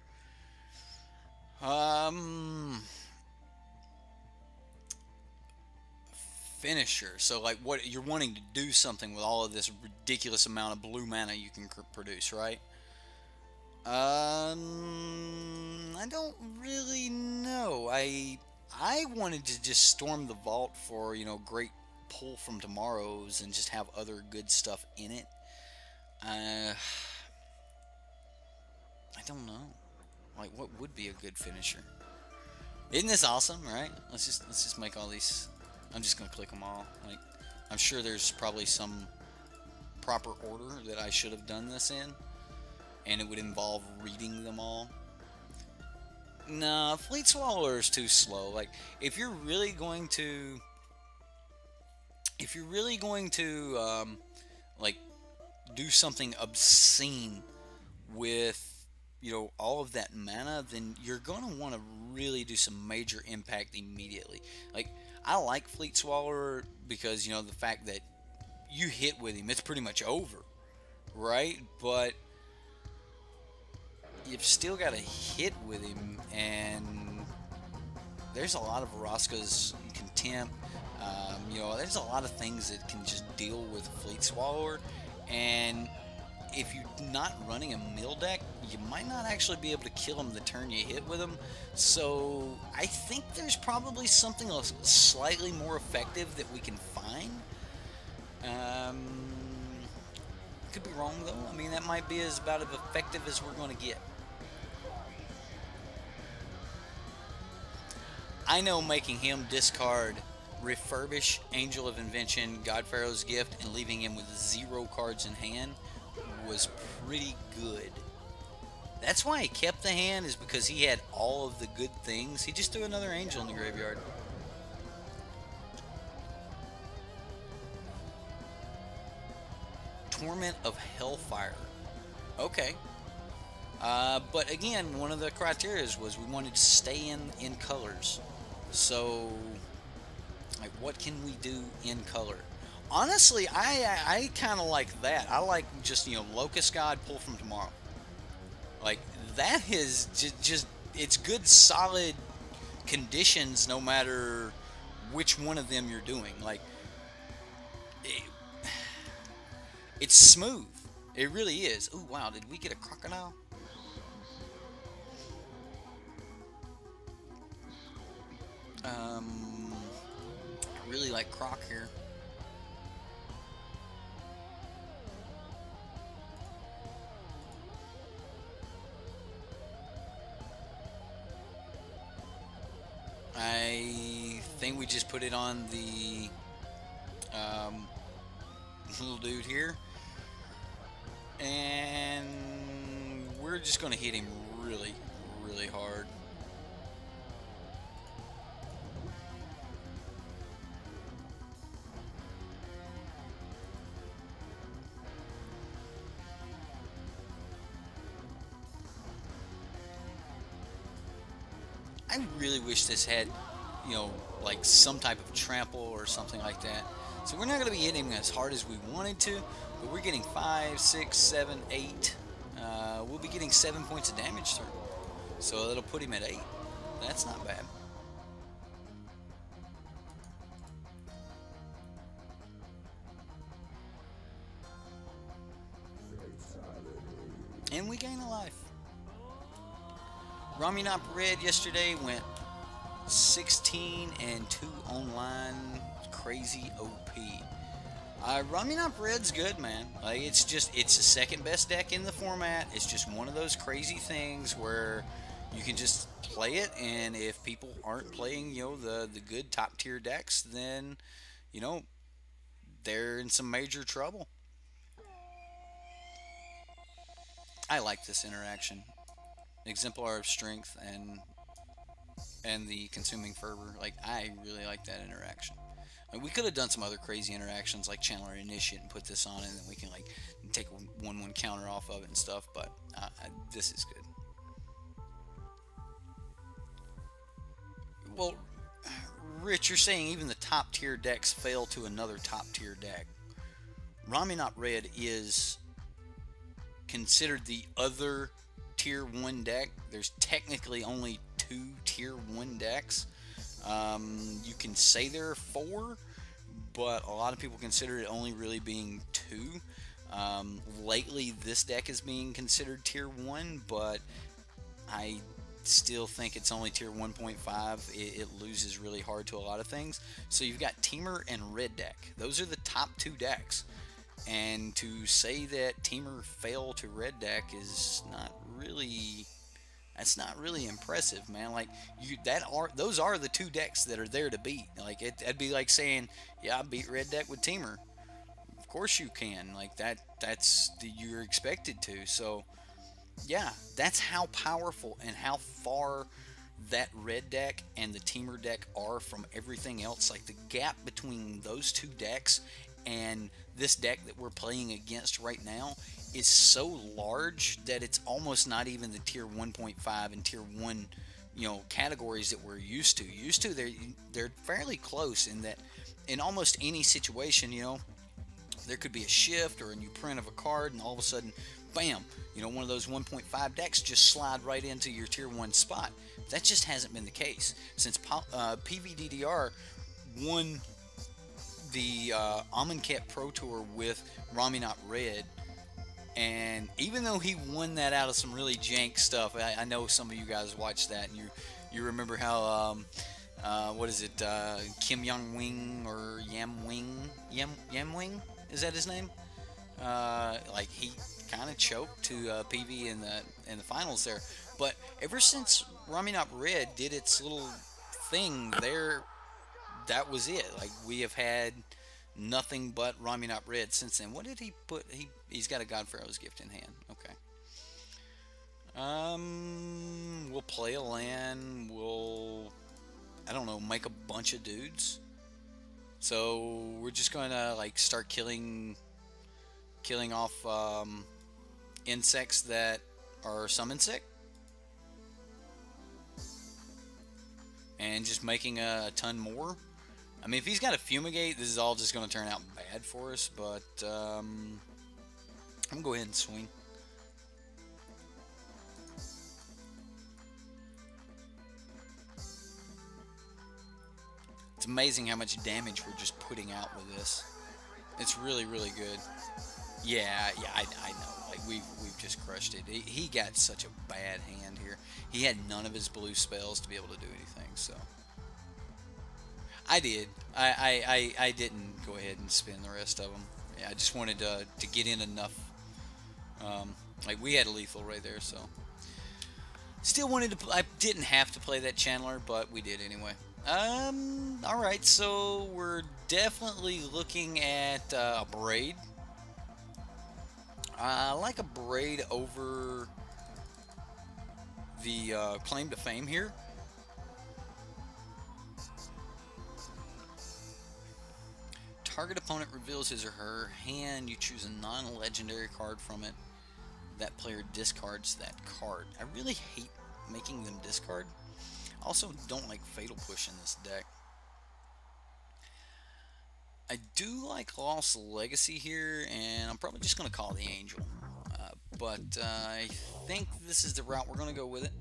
Finisher. So, like, what you're wanting to do something with all of this ridiculous amount of blue mana you can produce, right? I don't really know. I wanted to just Storm the Vault for, you know, great pull from tomorrow's and just have other good stuff in it. I don't know. Like, what would be a good finisher? Isn't this awesome, right? Let's just make all these. I'm just gonna click them all. Like, I'm sure there's probably some proper order that I should have done this in, and it would involve reading them all. Nah, Fleet Swallower is too slow. Like, if you're really going to like, do something obscene with, you know, all of that mana, then you're gonna want to really do some major impact immediately. Like, I like Fleet Swallower because, you know, the fact that you hit with him, it's pretty much over, right? But you've still got to hit with him, and there's a lot of Vraska's Contempt. You know, there's a lot of things that can just deal with Fleet Swallower, and if you're not running a mill deck, you might not actually be able to kill him the turn you hit with him. So I think there's probably something else slightly more effective that we can find. Could be wrong though. I mean, that might be about as effective as we're going to get. I know making him discard Refurbish, Angel of Invention, Godpharaoh's Gift, and leaving him with 0 cards in hand was pretty good. That's why he kept the hand, is because he had all of the good things. He just threw another Angel in the graveyard. Torment of Hellfire. Okay. But again, one of the criteria was we wanted to stay in colors. So, like, what can we do in color? Honestly, I kind of like that. I like just, you know, Locust God, pull from tomorrow. Like, that is just it's good, solid conditions no matter which one of them you're doing. Like, it's smooth. It really is. Ooh, wow, did we get a crocodile? I really like Croc here. I think we just put it on the little dude here, and we're we're just going to hit him really, really hard. I really wish this had, you know, like some type of trample or something like that. So we're not going to be hitting him as hard as we wanted to, but we're getting 5, 6, 7, 8. We'll be getting 7 points of damage through. So that'll put him at 8. That's not bad. And we gain a life. Raminop Red yesterday went 16 and 2 online. Crazy OP. Raminop Red's good, man. Like, it's the second best deck in the format. It's just one of those crazy things where you can just play it, and if people aren't playing, you know, the good top tier decks, then, you know, they're in some major trouble. I like this interaction. Exemplar of Strength and the Consuming Fervor. Like, I really like that interaction. Like, we could have done some other crazy interactions like Channeler Initiate and put this on, and then we can like take a 1/1 counter off of it and stuff. But this is good. Well, Rich, you're saying even the top tier decks fail to another top tier deck. Raminop Red is considered the other tier 1 deck. There's technically only 2 tier 1 decks. You can say there are 4, but a lot of people consider it only really being 2. Lately, this deck is being considered tier 1, but I still think it's only tier 1.5. It loses really hard to a lot of things. So you've got Teamer and Red Deck. Those are the top 2 decks. And to say that Teamer failed to Red Deck is not really... That's not really impressive, man. Like, those are the 2 decks that are there to beat. Like, it'd be like saying, yeah, I beat Red Deck with Teamer. Of course you can. Like, you're expected to. So, yeah, that's how powerful and how far that Red Deck and the Teamer deck are from everything else. Like, the gap between those 2 decks and this deck that we're playing against right now is so large that it's almost not even the tier 1.5 and tier 1, you know, categories that we're used to. They're fairly close in that in almost any situation, you know, there could be a shift or a new print of a card, and all of a sudden, bam, you know, one of those 1.5 decks just slide right into your tier 1 spot. That just hasn't been the case since PVDDR won the Amonkhet Pro Tour with Raminop Red. And even though he won that out of some really jank stuff, I know some of you guys watched that, and you remember how what is it, Kim Young Wing or Yam Wing, is that his name? Like, he kind of choked to PV in the finals there. But ever since Raminop Red did its little thing there, that was it. Like, we have had nothing but Raminop Red since then. What did he put? He's got a Godpharaoh's Gift in hand. Okay. We'll play a land. We'll, I don't know, make a bunch of dudes. So we're just gonna like start killing off insects that are summon sick, and just making a ton more. I mean, if he's got a Fumigate, this is all just going to turn out bad for us, but I'm going to go ahead and swing. It's amazing how much damage we're just putting out with this. It's really, really good. Yeah, I know. Like, we've just crushed it. He got such a bad hand here. He had none of his blue spells to be able to do anything, so... I did. I didn't go ahead and spin the rest of them. Yeah, I just wanted to get in enough. Like, we had a lethal right there, so. Still wanted to. I didn't have to play that Channeler, but we did anyway. Alright, so we're definitely looking at a Braid. I like a Braid over the claim to fame here. Target opponent reveals his or her hand. You choose a non-legendary card from it. That player discards that card. I really hate making them discard. I also don't like Fatal Push in this deck. I do like Lost Legacy here, and I'm probably just going to call the Angel. But I think this is the route we're going to go with it.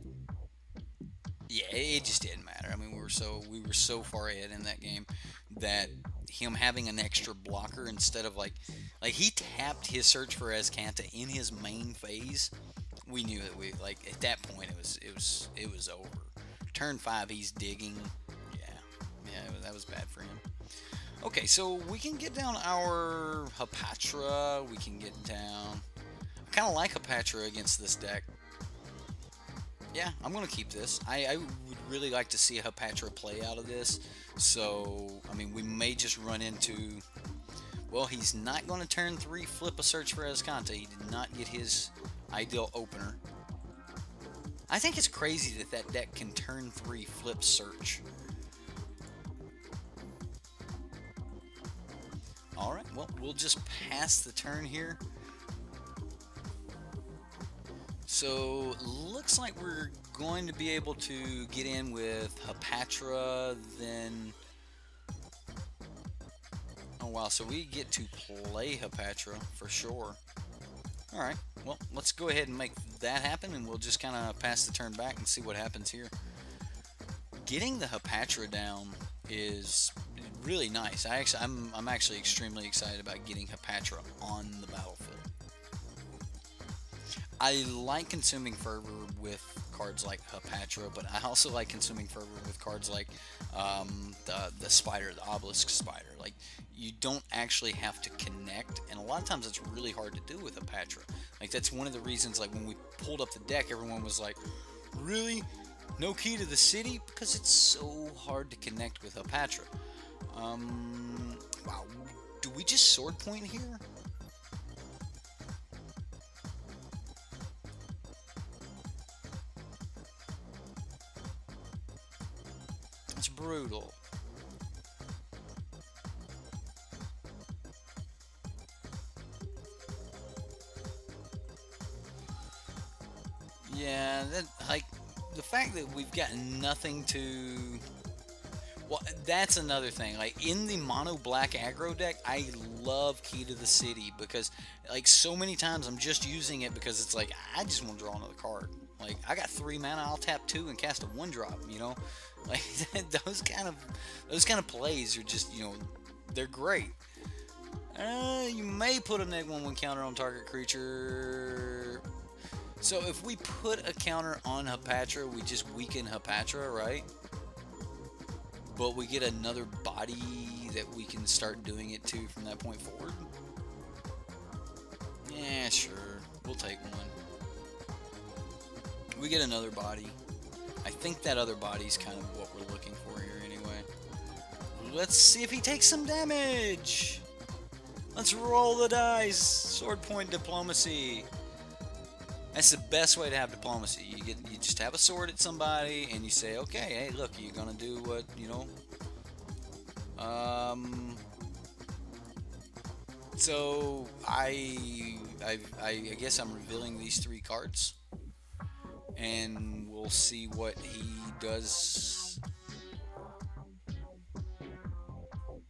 Yeah, it just didn't matter. I mean, we were so far ahead in that game that him having an extra blocker instead of like he tapped his Search for Azcanta in his main phase. We knew that at that point it was over. Turn 5, he's digging. Yeah, that was bad for him. Okay, so we can get down our Hapatra. We can get down. I kind of like Hapatra against this deck. Yeah, I'm going to keep this. I would really like to see a Hapatra play out of this. So, I mean, we may just run into... Well, he's not going to turn 3 flip a Search for Azcanta. He did not get his ideal opener. I think it's crazy that that deck can turn 3 flip Search. Alright, well, we'll just pass the turn here. So, looks like we're going to be able to get in with Hapatra, then... Oh wow, so we get to play Hapatra for sure. Alright, well, let's go ahead and make that happen, and we'll just kind of pass the turn back and see what happens here. Getting the Hapatra down is really nice. I'm actually extremely excited about getting Hapatra on the battlefield. I like consuming Fervor with cards like Hapatra, but I also like consuming Fervor with cards like the Spider, the Obelisk Spider. Like, you don't actually have to connect, and a lot of times it's really hard to do with Hapatra. Like, that's one of the reasons, like, when we pulled up the deck, everyone was like, really? No key to the city? Because it's so hard to connect with Hapatra. Wow. Do we just sword point here? It's brutal. Yeah, that, like, the fact that we've got nothing to... Well, that's another thing. Like, in the mono black aggro deck, I love Key to the City because, like, so many times I'm just using it because it's like, I just want to draw another card. Like, I got 3 mana, I'll tap 2 and cast a 1-drop, you know? Like, those kind of plays are just, you know, they're great. You may put a -1/1 counter on target creature. So if we put a counter on Hapatra, we just weaken Hapatra, right? But we get another body that we can start doing it to from that point forward. Yeah, sure. We'll take one. We get another body. I think that other body is kind of what we're looking for here anyway. Let's see if he takes some damage. Let's roll the dice. Sword point diplomacy. That's the best way to have diplomacy. You just have a sword at somebody and you say, okay, hey, look, you're gonna do what, you know. So I guess I'm revealing these 3 cards, and we'll see what he does.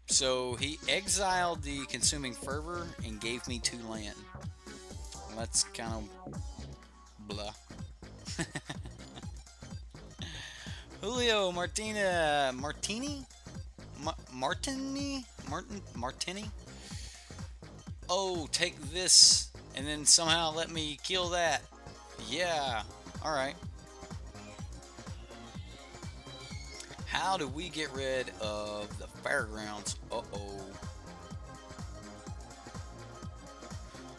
So he exiled the Consuming Fervor and gave me 2 land. That's kind of blah. Julio Martini? Oh, take this and then somehow let me kill that. Yeah, alright. How do we get rid of the Fairgrounds? Uh-oh.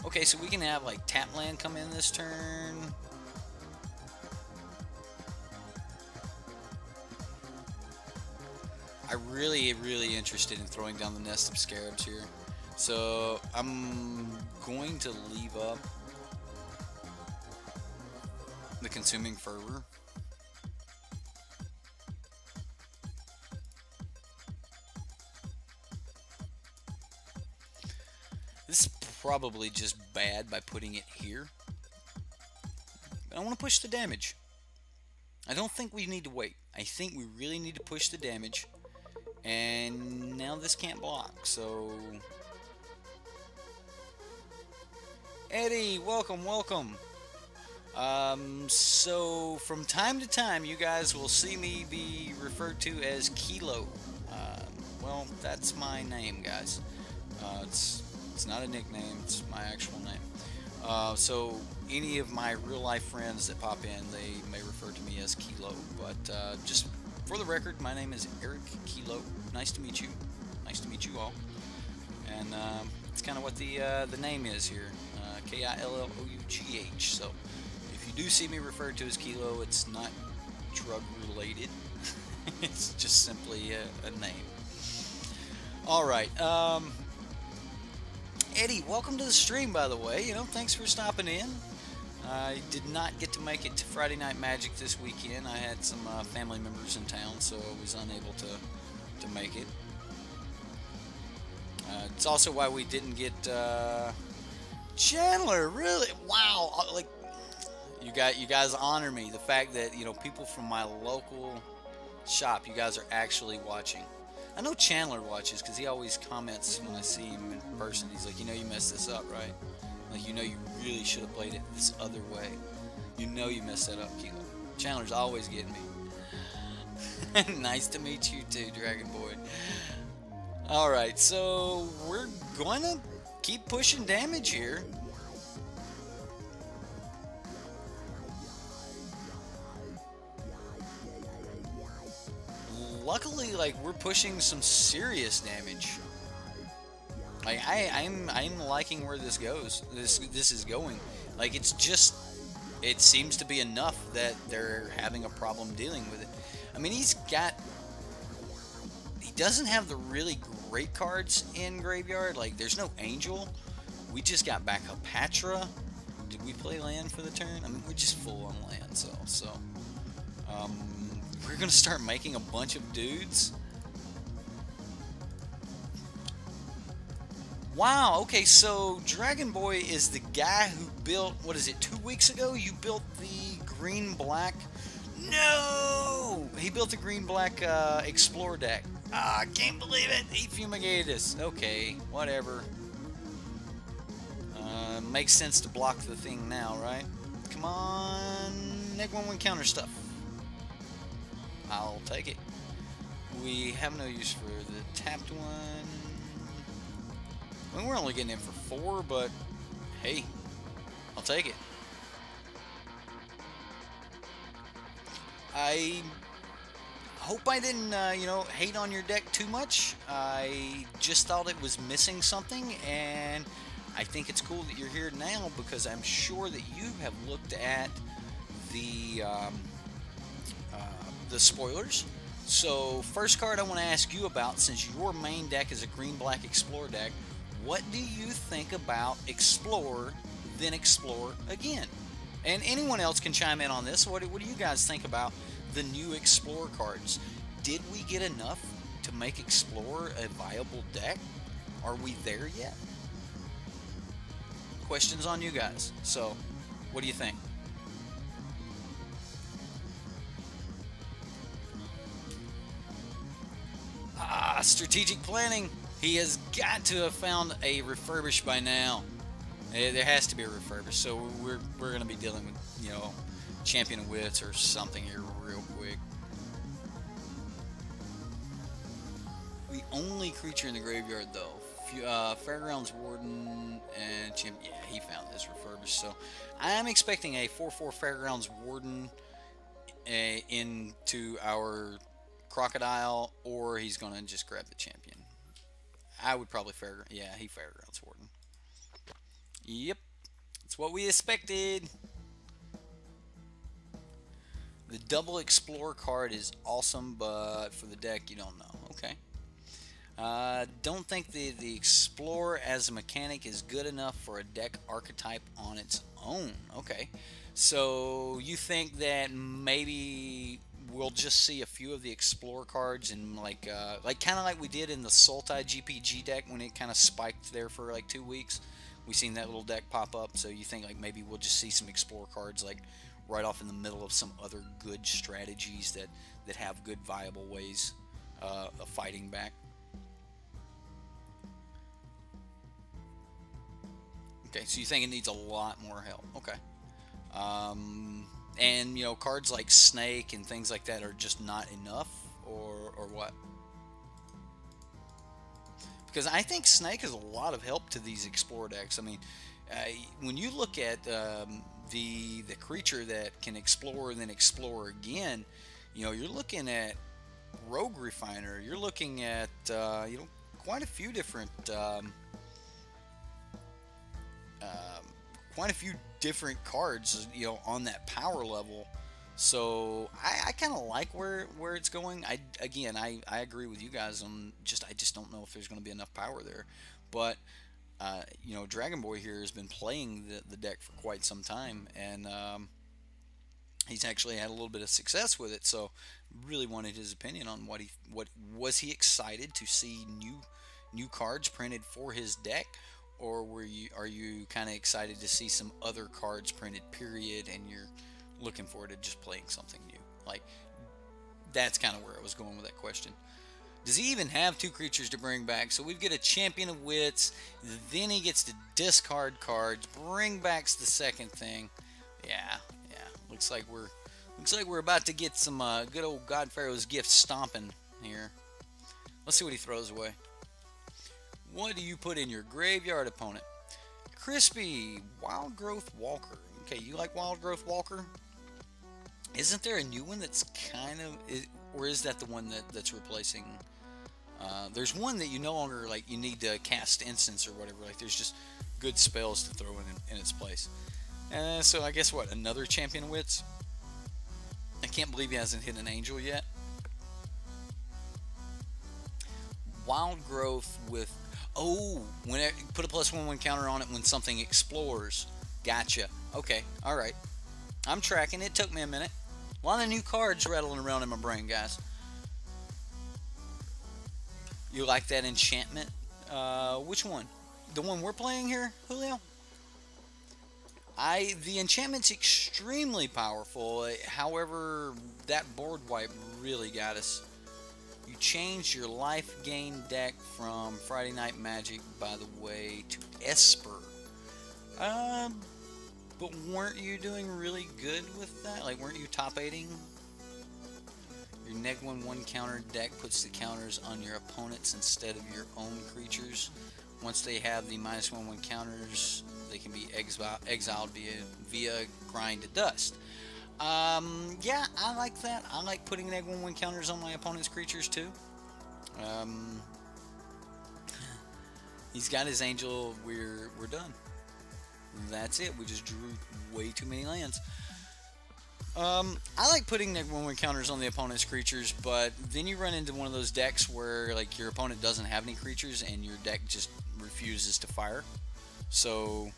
Okay, so we can have like tap land come in this turn. I'm really interested in throwing down the Nest of Scarabs here. So I'm going to leave up the Consuming Fervor. probably just bad by putting it here. But I want to push the damage. I don't think we need to wait. I think we really need to push the damage. And now this can't block, so... Eddie, welcome, welcome. So from time to time, you guys will see me be referred to as Kilo. Well, that's my name, guys. It's not a nickname, it's my actual name. So any of my real life friends that pop in, they may refer to me as Kilo. But just for the record, my name is Eric Kilo. Nice to meet you. Nice to meet you all. And it's kind of what the name is here. Killough. So if you do see me referred to as Kilo, it's not drug related. It's just simply a name. Alright, Eddie, welcome to the stream, by the way. You know, thanks for stopping in. I did not get to make it to Friday Night Magic this weekend. I had some family members in town, so I was unable to make it. It's also why we didn't get Chandler. Really? Wow! Like, you guys honor me. The fact that, you know, people from my local shop, you guys are actually watching. I know Chandler watches because he always comments when I see him in person. He's like, you know, you messed this up, right? Like, you know, you really should have played it this other way. You know you messed that up, Kilo. Chandler's always getting me. Nice to meet you too, Dragon Boy. Alright, so we're going to keep pushing damage here. Luckily, like, we're pushing some serious damage. Like, I'm liking where this goes. This is going. Like, it's just, it seems to be enough that they're having a problem dealing with it. I mean, he doesn't have the really great cards in Graveyard. Like, there's no Angel. We just got back up Patra. Did we play land for the turn? I mean, we're just full on land, so we're gonna start making a bunch of dudes. Wow, okay, so Dragon Boy is the guy who built, what is it, 2 weeks ago? You built the green-black... No! He built the green-black Explorer deck. Ah, I can't believe it! He fumigated us. Okay, whatever. Makes sense to block the thing now, right? Come on, neg 1/1 counter stuff. I'll take it. We have no use for the tapped one. I mean, we're only getting in for 4, but hey, I'll take it. I hope I didn't, you know, hate on your deck too much. I just thought it was missing something, and I think it's cool that you're here now because I'm sure that you have looked at the spoilers. So, first card I want to ask you about, since your main deck is a green-black Explorer deck, what do you think about Explore, then Explore again? And anyone else can chime in on this. What do you guys think about the new Explore cards? Did we get enough to make Explore a viable deck? Are we there yet? Questions on you guys. So, what do you think? Strategic planning. He has got to have found a refurbish by now. There has to be a refurbish. So we're going to be dealing with, you know, Champion of Wits or something here real quick. The only creature in the graveyard, though, Fairgrounds Warden and Champion. Yeah, he found this refurbished. So I'm expecting a 4/4 Fairgrounds Warden into our Crocodile, or he's going to just grab the Champion. I would probably Fairgrounds Warden. Yep, that's what we expected. The double Explore card is awesome, but for the deck, you don't know. Okay. Don't think the Explore as a mechanic is good enough for a deck archetype on its own. Okay. So you think that maybe we'll just see a few of the Explore cards and like kind of like we did in the Sultai GPG deck when it kind of spiked there for like 2 weeks. we seen that little deck pop up, so you think like maybe we'll just see some Explorer cards like right off in the middle of some other good strategies that have good viable ways of fighting back. Okay, so you think it needs a lot more help. Okay. And, you know, cards like Snake and things like that are just not enough, or what? Because I think Snake is a lot of help to these Explorer decks. I mean, when you look at the creature that can explore and then explore again, you know, you're looking at Rogue Refiner. You're looking at, you know, quite a few different... quite a few different cards, you know, on that power level. So I kind of like where it's going. I agree with you guys on I just don't know if there's going to be enough power there. But you know, Dragon Boy here has been playing the deck for quite some time, and he's actually had a little bit of success with it. So really wanted his opinion on what was he excited to see new cards printed for his deck. Or are you kind of excited to see some other cards printed, period, and you're looking forward to just playing something new? Like, that's kind of where I was going with that question. Does he even have 2 creatures to bring back? So we get a Champion of Wits, then he gets to discard cards, bring back's the second thing. Yeah. Looks like we're about to get some good old God Pharaoh's Gift stomping here. Let's see what he throws away. What do you put in your graveyard, opponent? Crispy, Wild Growth Walker. Okay, you like Wild Growth Walker? Isn't there a new one that's kind of... Or is that the one that's replacing... there's one that you no longer, like, you need to cast instance or whatever. Like, there's just good spells to throw in its place. So I guess, what, another Champion of Wits? I can't believe he hasn't hit an Angel yet. Wild Growth with... Oh, put a +1/+1 counter on it when something explores. Gotcha. Okay, alright. I'm tracking. It took me a minute. A lot of new cards rattling around in my brain, guys. You like that enchantment? Which one? The one we're playing here, Julio? The enchantment's extremely powerful. However, that board wipe really got us. You changed your life gain deck from Friday Night Magic, by the way, to Esper. But weren't you doing really good with that? Like, weren't you top 8ing? Your -1/1 counter deck puts the counters on your opponents instead of your own creatures. Once they have the -1/1 counters, they can be exiled via grind to dust. Yeah, I like that. I like putting -1/1 counters on my opponent's creatures too. He's got his Angel. We're done. That's it. We just drew way too many lands. I like putting -1/1 counters on the opponent's creatures, but then you run into one of those decks where, like, your opponent doesn't have any creatures and your deck just refuses to fire. So,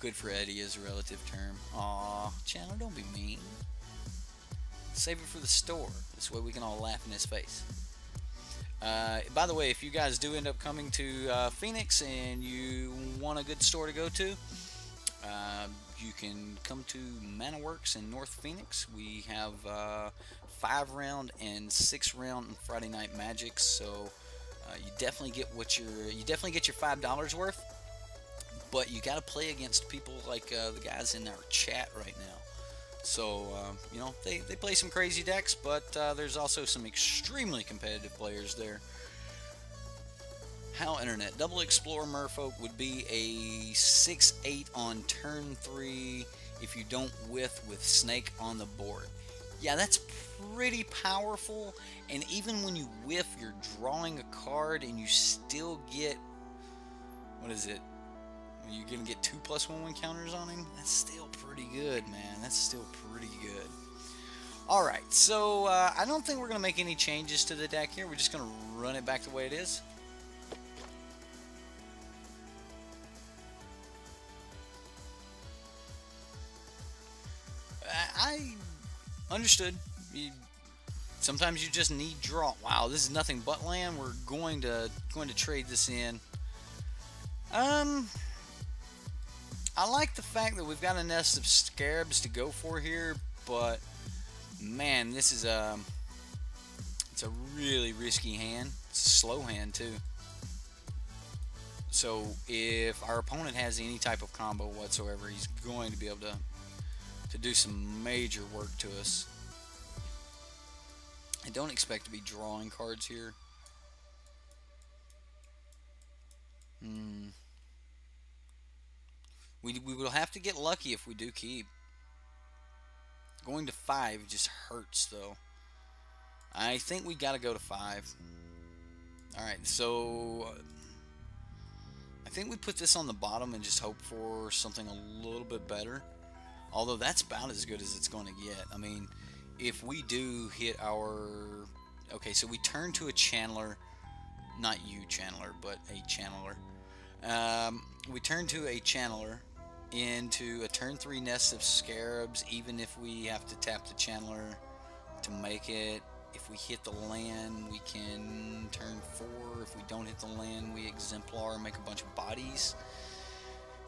good for Eddie is a relative term. Aw, Chandler, don't be mean. Save it for the store. This way we can all laugh in his face. By the way, if you guys do end up coming to Phoenix and you want a good store to go to, you can come to Mana Works in North Phoenix. We have 5-round and 6-round Friday Night Magic, so you definitely get your $5 worth. But you got to play against people like the guys in our chat right now. So you know, they play some crazy decks, but there's also some extremely competitive players there. HowInternet. Double Explorer Merfolk would be a 6/8 on turn 3 if you don't whiff with Snake on the board. Yeah, that's pretty powerful, and even when you whiff, you're drawing a card and you still get, what is it? You're going to get 2 +1/1 counters on him? That's still pretty good, man. That's still pretty good. Alright, so I don't think we're going to make any changes to the deck here. We're just going to run it back the way it is. I understood. Sometimes you just need draw. Wow, this is nothing but land. We're going to trade this in. Um, I like the fact that we've got a nest of scarabs to go for here, but man, this is it's a really risky hand. It's a slow hand too. So if our opponent has any type of combo whatsoever, he's going to be able to do some major work to us. I don't expect to be drawing cards here. We will have to get lucky if we do keep. Going to 5 just hurts though. I think we gotta go to 5. Alright, so I think we put this on the bottom and just hope for something a little bit better. Although that's about as good as it's going to get. I mean, if we do hit our... Okay, so we turn to a channeler. Not you, channeler, but a channeler. We turn to a channeler into a turn 3 nest of scarabs, even if we have to tap the channeler to make it. If we hit the land, we can turn 4. If we don't hit the land, we exemplar and make a bunch of bodies.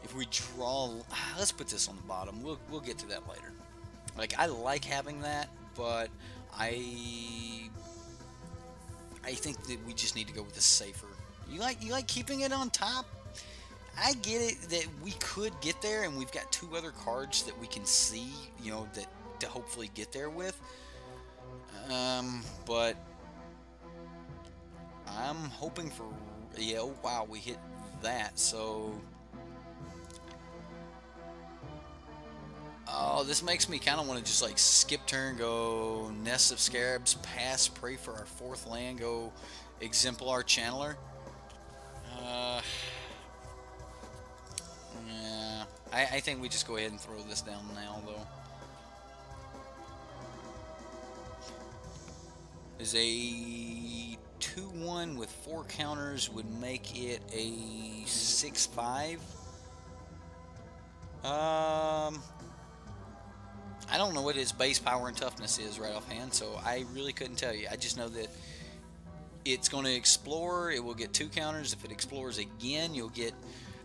If we draw... Let's put this on the bottom. We'll get to that later. Like, I like having that, but I think that we just need to go with the safer. You like keeping it on top? I get it that we could get there, and we've got 2 other cards that we can see, you know, that to hopefully get there with. But I'm hoping for... Yeah, oh wow, we hit that, so... Oh, this makes me kind of want to just like skip turn, go Nest of Scarabs, pass, pray for our 4th land, go Exemplar Channeler. Yeah, I think we just go ahead and throw this down now, though. Is a 2-1 with 4 counters would make it a 6-5. I don't know what his base power and toughness is right offhand, so I really couldn't tell you. I just know that it's going to explore. It will get 2 counters. If it explores again, you'll get...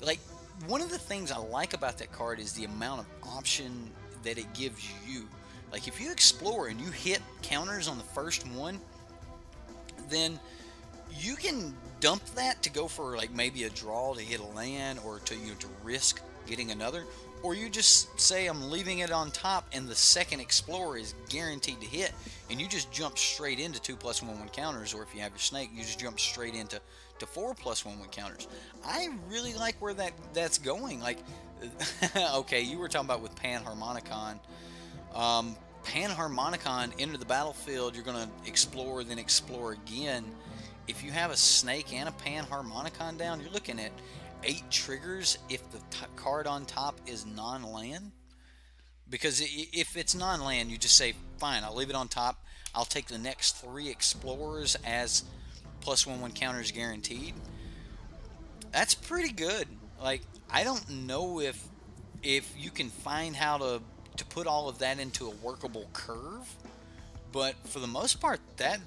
Like, one of the things I like about that card is the amount of option that it gives you. Like, if you explore and you hit counters on the first one, then you can dump that to go for, like, maybe a draw to hit a land, or to, you know, to risk getting another. Or you just say, I'm leaving it on top, and the second Explorer is guaranteed to hit, and you just jump straight into 2+1/1 counters, or if you have your snake, you just jump straight into 4+1/1 counters. I really like where that's going. Like, okay, you were talking about with Panharmonicon. Panharmonicon, enter the battlefield, you're going to explore, then explore again. If you have a snake and a Panharmonicon down, you're looking at 8 triggers if the card on top is non-land. Because if it's non-land, you just say, fine, I'll leave it on top. I'll take the next 3 explorers as +1/1 counters guaranteed. That's pretty good. Like, I don't know if you can find how to put all of that into a workable curve, but for the most part, that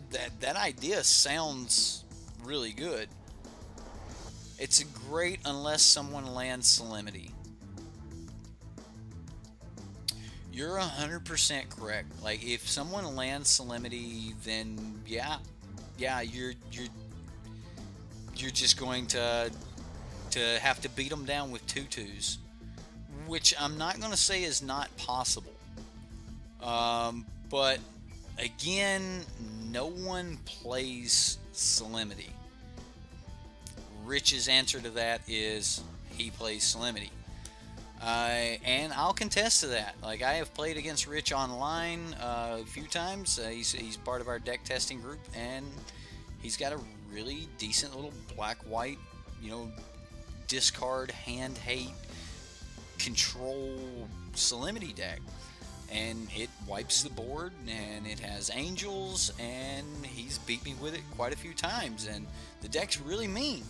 idea sounds really good. It's great unless someone lands Solemnity. You're 100% correct. Like, if someone lands Solemnity, then yeah, you're just going to have to beat them down with 2/2s, which I'm not going to say is not possible. But again, no one plays Solemnity. Rich's answer to that is he plays Solemnity. And I'll contest to that. Like, I have played against Rich online a few times. He's part of our deck testing group, and he's got a really decent little black-white, you know, discard, hand hate, control Solemnity deck. And it wipes the board, and it has angels, and he's beat me with it quite a few times, and the deck's really mean.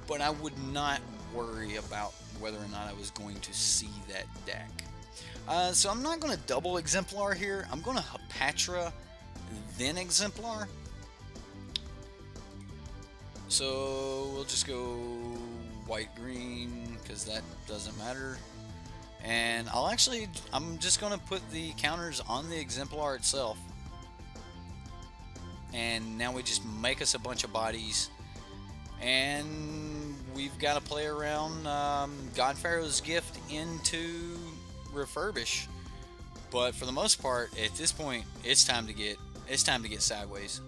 But I would not worry about whether or not I was going to see that deck. So I'm not going to double Exemplar here. I'm going to Hapatra, then Exemplar. So we'll just go white-green because that doesn't matter. And I'm just going to put the counters on the exemplar itself. And now we just make us a bunch of bodies. And we've got to play around God Pharaoh's Gift into refurbish. But for the most part, at this point, it's time to get sideways.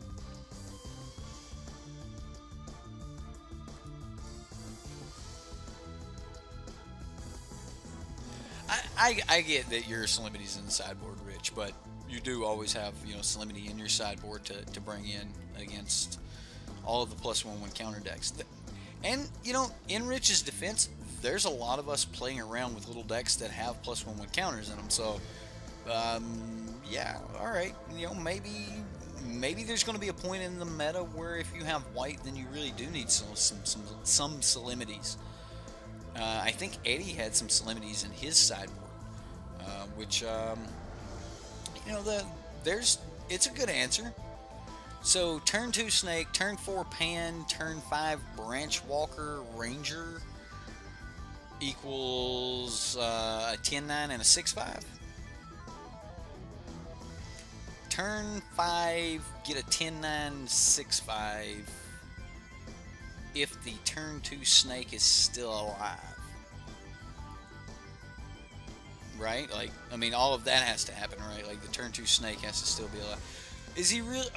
I get that your Salimity's in the sideboard, Rich, but you do always have, you know, Salimity in your sideboard to bring in against all of the +1/+1 counter decks. And, you know, in Rich's defense, there's a lot of us playing around with little decks that have +1/+1 counters in them. So, yeah, all right. You know, maybe there's going to be a point in the meta where if you have white, then you really do need some Salimities. I think Eddie had some Salimities in his sideboard, which, you know, it's a good answer. So turn 2 Snake, turn 4 Pan, turn 5 Branch Walker Ranger equals a 10-9 and a 6-5. Turn 5, get a 10-9, 6-5 if the turn 2 Snake is still alive. Right? Like, I mean, all of that has to happen, right? Like, the turn 2 Snake has to still be alive. Is he really?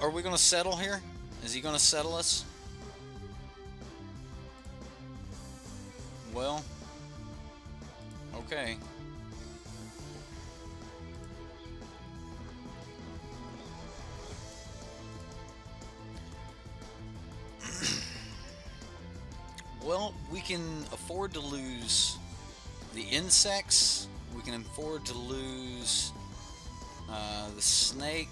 Are we going to settle here? Is he going to settle us? Well, okay. Well, we can afford to lose the insects. We can afford to lose the snake.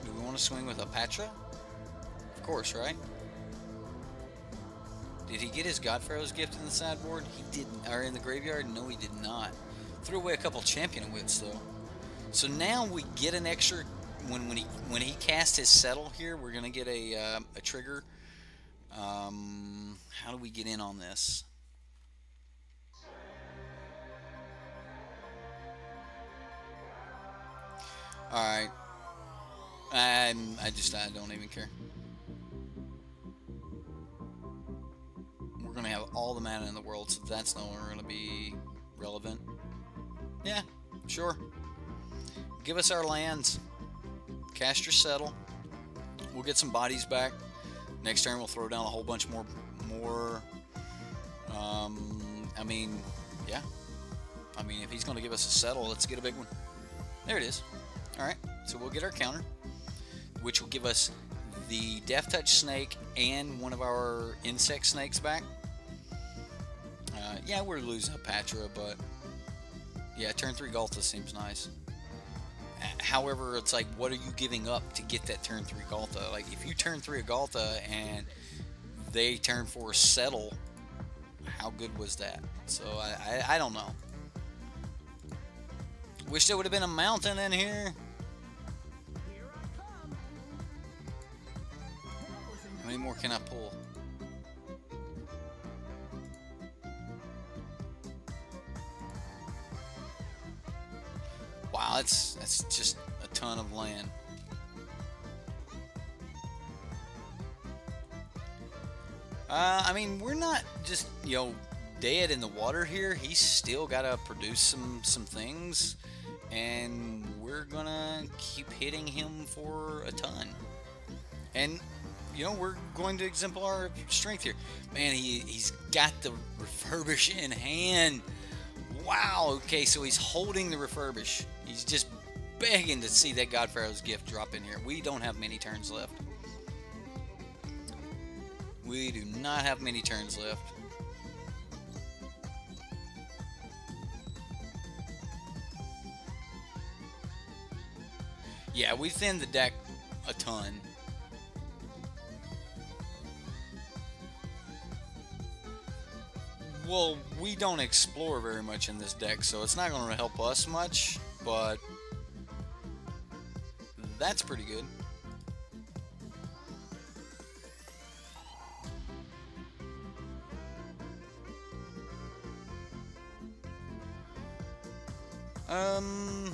Do we want to swing with a Patra? Of course, right? Did he get his God Pharaoh's Gift in the sideboard? He didn't. Or in the graveyard? No, he did not. Threw away a couple champion wits though. So now we get an extra. When he casts his settle here, we're gonna get a trigger. How do we get in on this? Alright. I don't even care. We're gonna have all the mana in the world, so that's no longer gonna be relevant. Yeah, sure. Give us our lands. Cast your settle. We'll get some bodies back. Next turn we'll throw down a whole bunch more. I mean, yeah. I mean, if he's going to give us a settle, let's get a big one. There it is. Alright, so we'll get our counter, which will give us the Death Touch Snake and one of our insect snakes back. Yeah, we're losing a Patra, but yeah, turn 3 Galta seems nice. However, it's like, what are you giving up to get that turn 3 Galta? Like, if you turn 3 a Galta and they turn 4 settle, how good was that? So, I don't know. Wish there would have been a mountain in here. How many more can I pull? Wow, that's just a ton of land. I mean, we're not just, you know, dead in the water here. He's still got to produce some things, and we're gonna keep hitting him for a ton. And you know, we're going to exemplar strength here. Man, he's got the refurbish in hand. Wow. Okay, so he's holding the refurbish. He's just begging to see that God Pharaoh's Gift drop in here. We don't have many turns left. We do not have many turns left. Yeah, we thinned the deck a ton. Well, we don't explore very much in this deck, so it's not going to help us much, but that's pretty good. Um...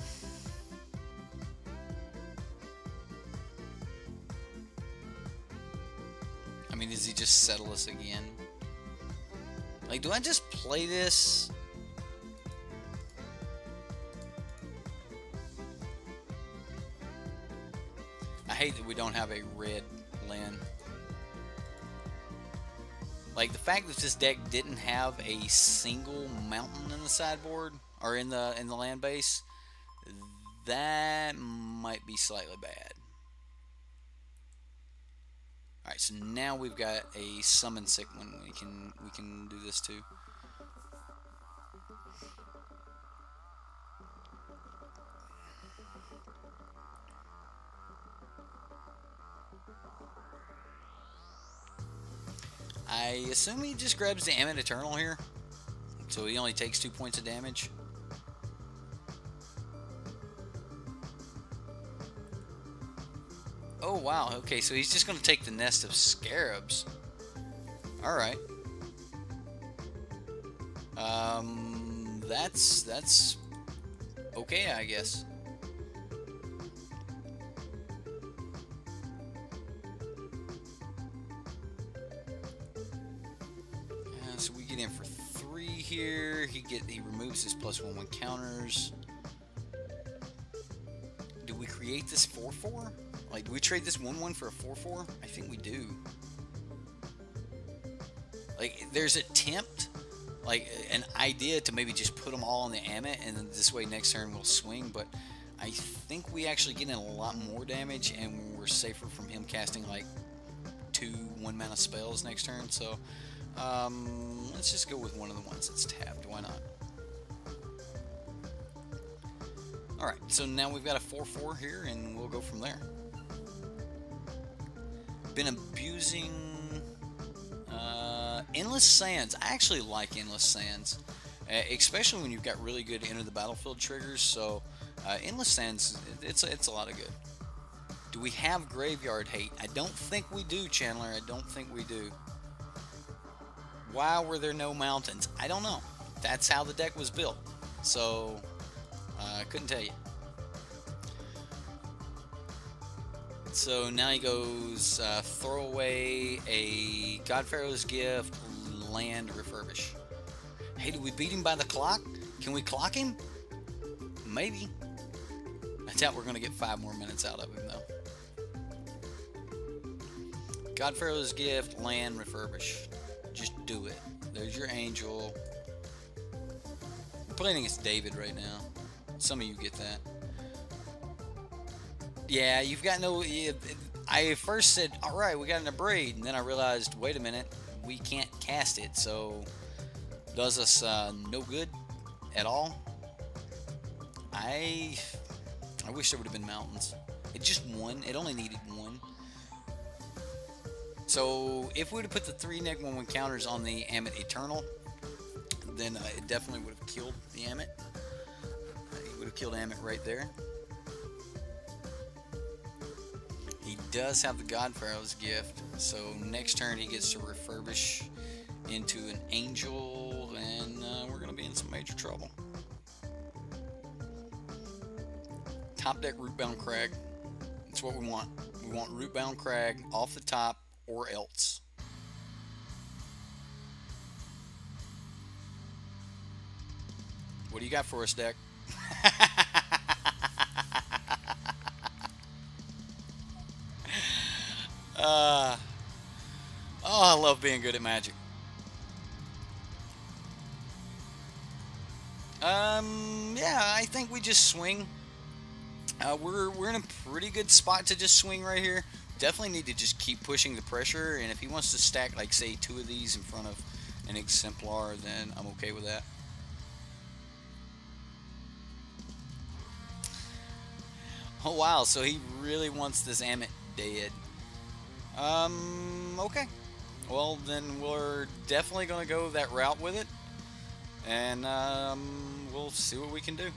I mean, does he just settle us again? Like, do I just play this? I hate that we don't have a red land. Like, the fact that this deck didn't have a single mountain in the sideboard, or in the land base, that might be slightly bad. Alright, so now we've got a summon sick one we can do this too. I assume he just grabs the Ammon Eternal here, so he only takes 2 points of damage. Oh wow, okay, so he's just going to take the Nest of Scarabs. Alright. That's okay, I guess. So we get in for 3 here. He removes his +1/1 counters. Do we create this 4/4? Like, do we trade this 1/1 for a 4/4? I think we do. Like, there's a tempt, like an idea to maybe just put them all on the Ammit, and then this way next turn we'll swing, but I think we actually get in a lot more damage, and we're safer from him casting like 2 1-mana spells next turn, so let's just go with one of the ones that's tapped. Why not? Alright, so now we've got a 4/4 here, and we'll go from there. Been abusing Endless Sands. I actually like Endless Sands, especially when you've got really good enter the battlefield triggers, so Endless Sands, it's a lot of good. Do we have Graveyard Hate? I don't think we do, Chandler. I don't think we do. Why were there no mountains? I don't know. That's how the deck was built, so I couldn't tell you. So now he goes throw away a Godpharaoh's Gift, land, refurbish. Hey, did we beat him by the clock? Can we clock him? Maybe. I doubt we're going to get 5 more minutes out of him, though. Godpharaoh's Gift, land, refurbish. Just do it. There's your angel. We're playing against David right now. Some of you get that. Yeah, you've got no... I first said, alright, we got an Abrade, and then I realized, wait a minute, we can't cast it, so does us no good at all. I wish there would have been mountains. It just one. It only needed 1. So if we would have put the 3 -1/1 counters on the Ammit Eternal, then it definitely would have killed the Ammit. He would have killed Ammit right there. He does have the Godpharaoh's Gift, so next turn he gets to refurbish into an angel, and we're going to be in some major trouble. Top deck Rootbound Crag. That's what we want. We want Rootbound Crag off the top, or else. What do you got for us, deck? Oh, I love being good at Magic. Yeah, I think we just swing. We're in a pretty good spot to just swing right here. Definitely need to just keep pushing the pressure, and if he wants to stack, like, say, 2 of these in front of an Exemplar, then I'm okay with that. Oh, wow, so he really wants this Ammit dead. Okay. Well, then we're definitely going to go that route with it, and we'll see what we can do.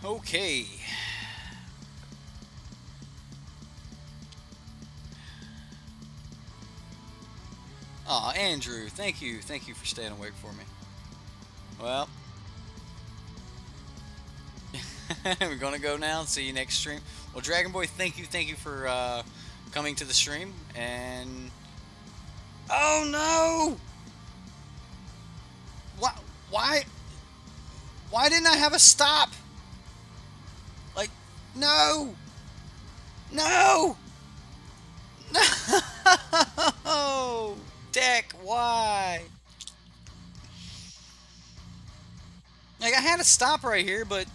Okay. Aw, Andrew, thank you for staying awake for me. Well, we're gonna go now and see you next stream. Well, Dragon Boy, thank you for coming to the stream. And oh no! Why? Why didn't I have a stop? Like, no! No! No! Deck, why? Like, I had to stop right here, but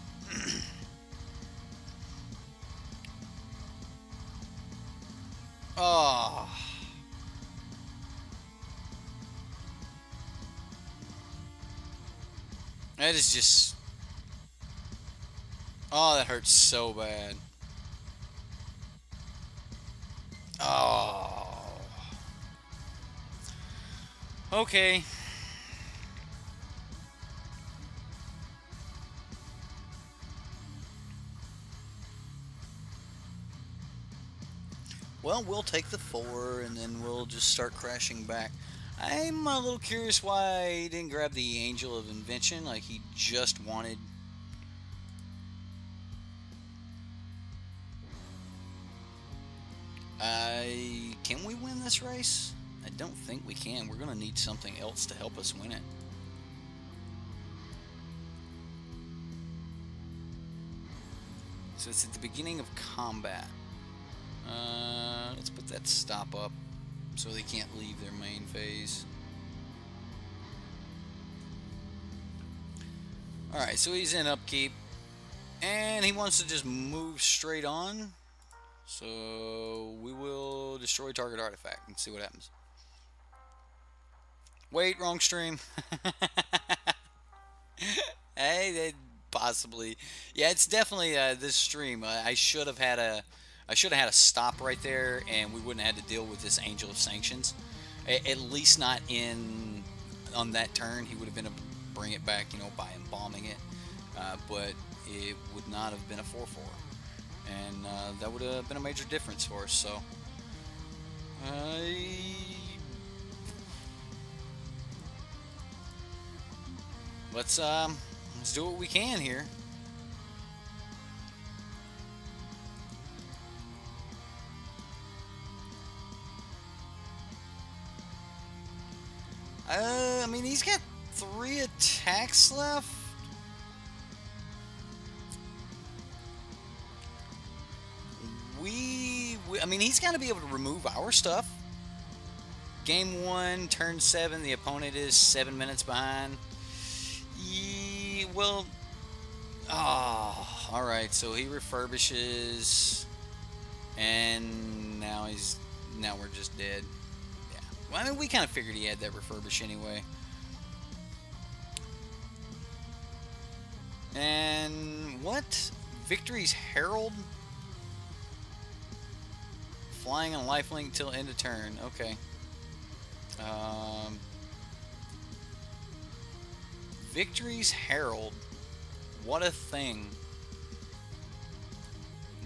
oh. That is just... oh, that hurts so bad. Oh. Okay. Well, we'll take the 4 and then we'll just start crashing back. I'm a little curious why he didn't grab the Angel of Invention, like he just wanted. Can we win this race? I don't think we can. We're going to need something else to help us win it. So it's at the beginning of combat. Let's put that stop up so they can't leave their main phase. Alright, so he's in upkeep. And he wants to just move straight on. So we will destroy target artifact and see what happens. Wait, wrong stream. Hey, possibly. Yeah, it's definitely this stream. I should have had a stop right there, and we wouldn't have had to deal with this Angel of Sanctions. At least not on that turn. He would have been able to bring it back, you know, by embalming it. But it would not have been a 4/4. And that would have been a major difference for us. So let's do what we can here. I mean, he's got 3 attacks left. I mean, he's got to be able to remove our stuff. Game 1, turn 7, the opponent is 7 minutes behind. Well, oh, alright, so he refurbishes, and now we're just dead. Yeah, well, I mean, we kind of figured he had that refurbish anyway. And what? Victory's Herald? Flying on lifelink until end of turn. Okay. Victory's Herald. What a thing.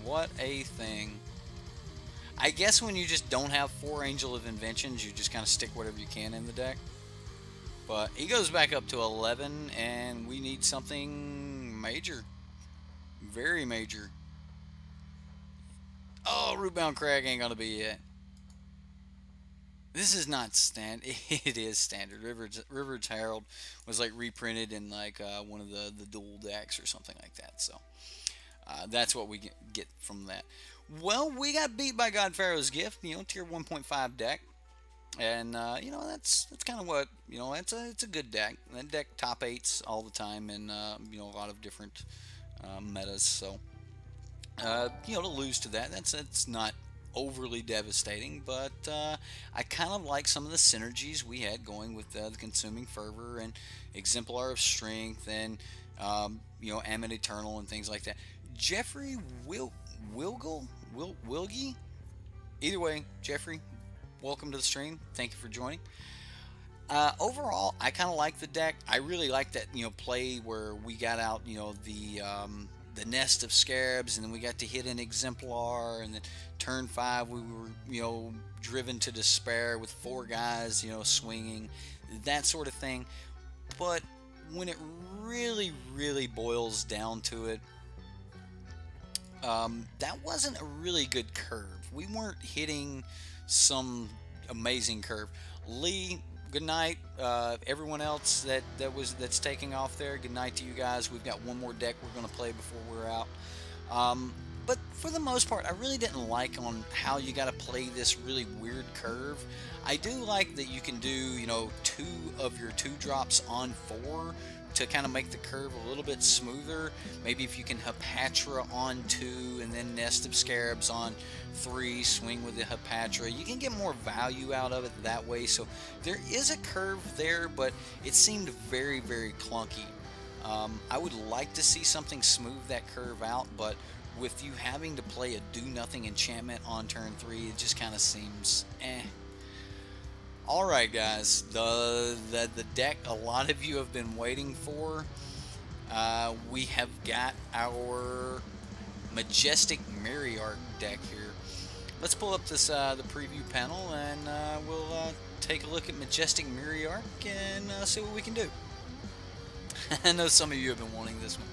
What a thing. I guess when you just don't have 4 Angel of Inventions, you just kind of stick whatever you can in the deck. But he goes back up to 11, and we need something major. Very major. Oh, Rootbound Crag ain't gonna be it. This is not standard. It is standard. River's Herald was like reprinted in like one of the dual decks or something like that. So that's what we get from that. Well, we got beat by God Pharaoh's Gift. You know, tier 1.5 deck, and you know that's kind of what, you know, it's a good deck. That deck top 8s all the time, and you know, a lot of different metas. So you know, to lose to that, that's not overly devastating, but I kind of like some of the synergies we had going with the Consuming Fervor and Exemplar of Strength and you know, Ammon Eternal and things like that. Jeffrey Wilgie? Either way, Jeffrey, welcome to the stream. Thank you for joining. Overall, I kind of like the deck. I really like that, you know, play where we got out, you know, the Nest of Scarabs, and then we got to hit an Exemplar, and then turn 5 we were, you know, driven to despair with 4 guys, you know, swinging, that sort of thing. But when it really boils down to it, that wasn't a really good curve. We weren't hitting some amazing curve. Lee, good night. Everyone else that's taking off there, good night to you guys. We've got one more deck we're going to play before we're out. But for the most part, I really didn't like on how you got to play this really weird curve. I do like that you can do, you know, 2 of your 2 drops on 4 to kind of make the curve a little bit smoother. Maybe if you can Hepatra on 2 and then Nest of Scarabs on 3, swing with the Hepatra, you can get more value out of it that way. So there is a curve there, but it seemed very clunky. I would like to see something smooth that curve out, but with you having to play a do-nothing enchantment on turn 3, it just kind of seems eh. Alright guys, the deck a lot of you have been waiting for. We have got our Majestic Myriarch deck here. Let's pull up this the preview panel, and we'll take a look at Majestic Myriarch and see what we can do. I know some of you have been wanting this one.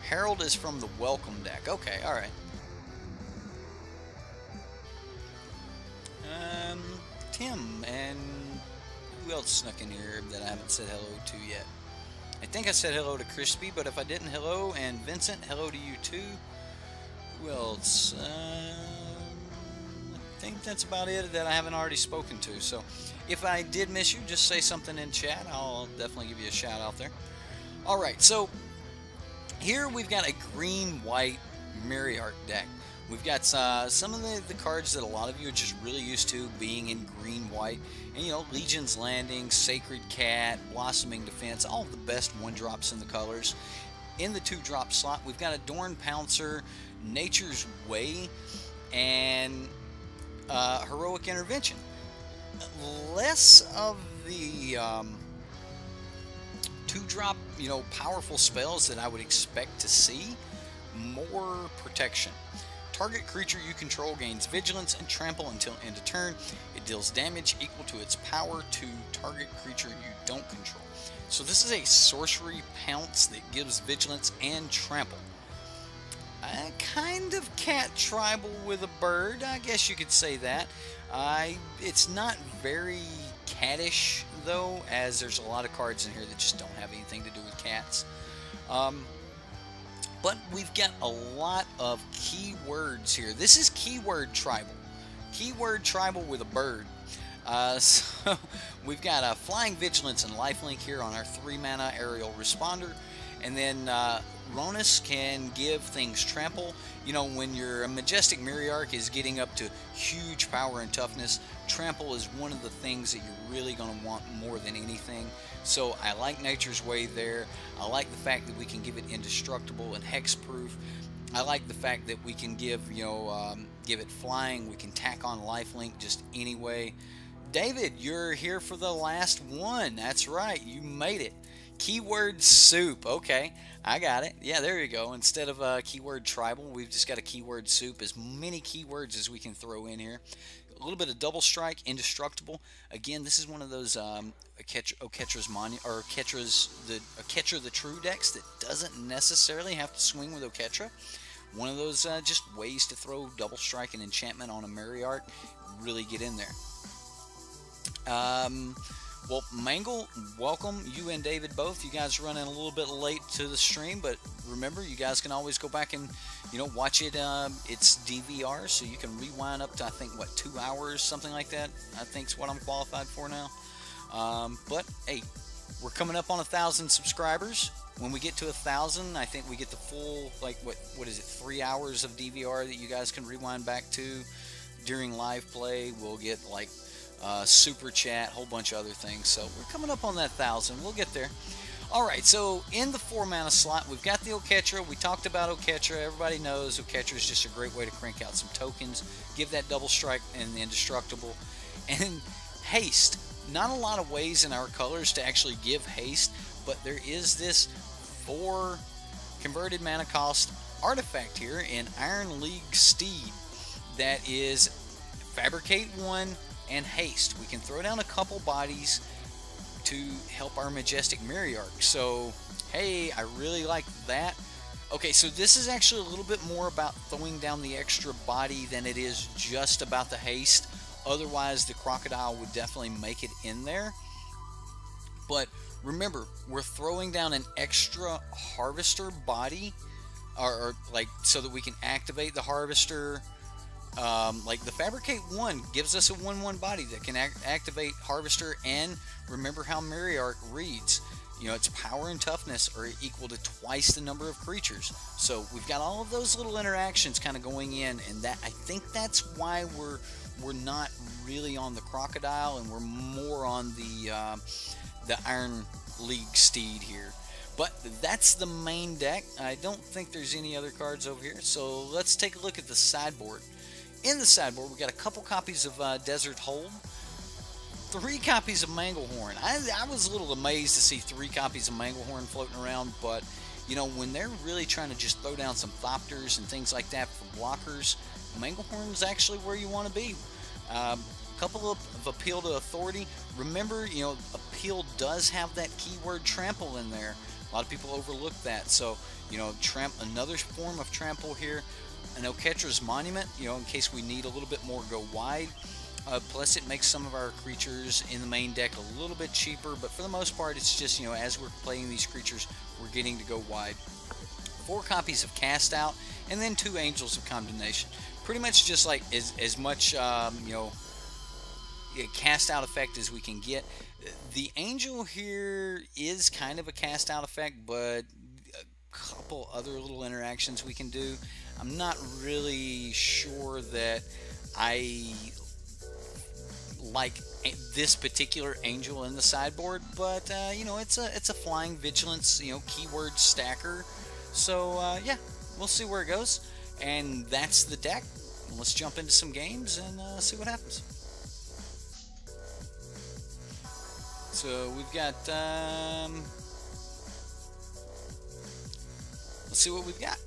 Herald is from the Welcome deck. Okay, alright. Tim, and who else snuck in here that I haven't said hello to yet? I think I said hello to Crispy, but if I didn't, hello. And Vincent, hello to you too. Who else? I think that's about it that I haven't already spoken to. So if I did miss you, just say something in chat. I'll definitely give you a shout out there. Alright, so here we've got a green-white Myriarch deck. We've got some of the cards that a lot of you are just really used to being in green-white. And, you know, Legion's Landing, Sacred Cat, Blossoming Defense, all of the best 1-drops in the colors. In the 2-drop slot, we've got Adorned Pouncer, Nature's Way, and Heroic Intervention. Less of the 2-drop, you know, powerful spells that I would expect to see. More protection. Target creature you control gains vigilance and trample until end of turn. It deals damage equal to its power to target creature you don't control. So this is a sorcery pounce that gives vigilance and trample. Kind of cat tribal with a bird, I guess you could say that. It's not very cattish though, as there's a lot of cards in here that just don't have anything to do with cats. But we've got a lot of keywords here. This is keyword tribal. Keyword tribal with a bird. So we've got a Flying Vigilance and Lifelink here on our 3-mana aerial responder. And then Ronus can give things trample. You know, when your Majestic Myriarch is getting up to huge power and toughness, trample is one of the things that you're really going to want more than anything. So I like Nature's Way there. I like the fact that we can give it indestructible and hexproof. I like the fact that we can give, you know, give it flying. We can tack on lifelink just anyway. David, you're here for the last one. That's right, you made it. Keyword soup. Okay, I got it. Yeah, there you go. Instead of keyword tribal, we've just got a keyword soup. As many keywords as we can throw in here. A little bit of double strike, indestructible. Again, this is one of those Oketra's Oketra the True decks that doesn't necessarily have to swing with Oketra. One of those just ways to throw double strike and enchantment on a Myriarch. Really get in there. Well, Mangle, welcome, you and David both. You guys are running a little bit late to the stream, but remember, you guys can always go back and, you know, watch it. It's DVR, so you can rewind up to, I think, what, 2 hours, something like that, I think is what I'm qualified for now. But, hey, we're coming up on 1,000 subscribers. When we get to 1,000, I think we get the full, like, what is it, 3 hours of DVR that you guys can rewind back to during live play. We'll get, like, super chat, whole bunch of other things. So we're coming up on that 1,000. We'll get there. Alright, so in the 4-mana slot, we've got the Oketra. We talked about Oketra. Everybody knows Oketra is just a great way to crank out some tokens, give that double strike and the indestructible. And haste. Not a lot of ways in our colors to actually give haste, but there is this 4 converted mana cost artifact here in Iron League Steed that is Fabricate 1 and Haste. We can throw down a couple bodies to help our majestic Myriarch. So, hey, I really like that. Okay, so this is actually a little bit more about throwing down the extra body than it is just about the haste. Otherwise, the crocodile would definitely make it in there. But remember, we're throwing down an extra harvester body, or like so that we can activate the harvester. Like the Fabricate 1 gives us a 1/1 body that can activate harvester, and remember how Myriarch reads. You know, its power and toughness are equal to twice the number of creatures. So we've got all of those little interactions kind of going in, and that I think that's why we're not really on the crocodile, and we're more on the Iron League steed here. But that's the main deck. I don't think there's any other cards over here. So let's take a look at the sideboard. In the sideboard, we got a couple copies of Desert Hold. 3 copies of Manglehorn. I was a little amazed to see 3 copies of Manglehorn floating around, but you know, when they're really trying to just throw down some Thopters and things like that for blockers, Manglehorn is actually where you want to be. A couple of Appeal to Authority. Remember, you know, Appeal does have that keyword trample in there. A lot of people overlook that. So, you know, another form of trample here. An Oketra's Monument, you know, in case we need a little bit more go wide. Plus it makes some of our creatures in the main deck a little bit cheaper, but for the most part it's just, you know, as we're playing these creatures, we're getting to go wide. 4 copies of Cast Out, and then 2 Angels of Condemnation. Pretty much just like as much, you know, cast out effect as we can get. The Angel here is kind of a cast out effect, but a couple other little interactions we can do. I'm not really sure that I like this particular angel in the sideboard, but you know, it's a flying vigilance, you know, keyword stacker. So yeah, we'll see where it goes, and that's the deck. Let's jump into some games and see what happens. So we've got let's see what we've got.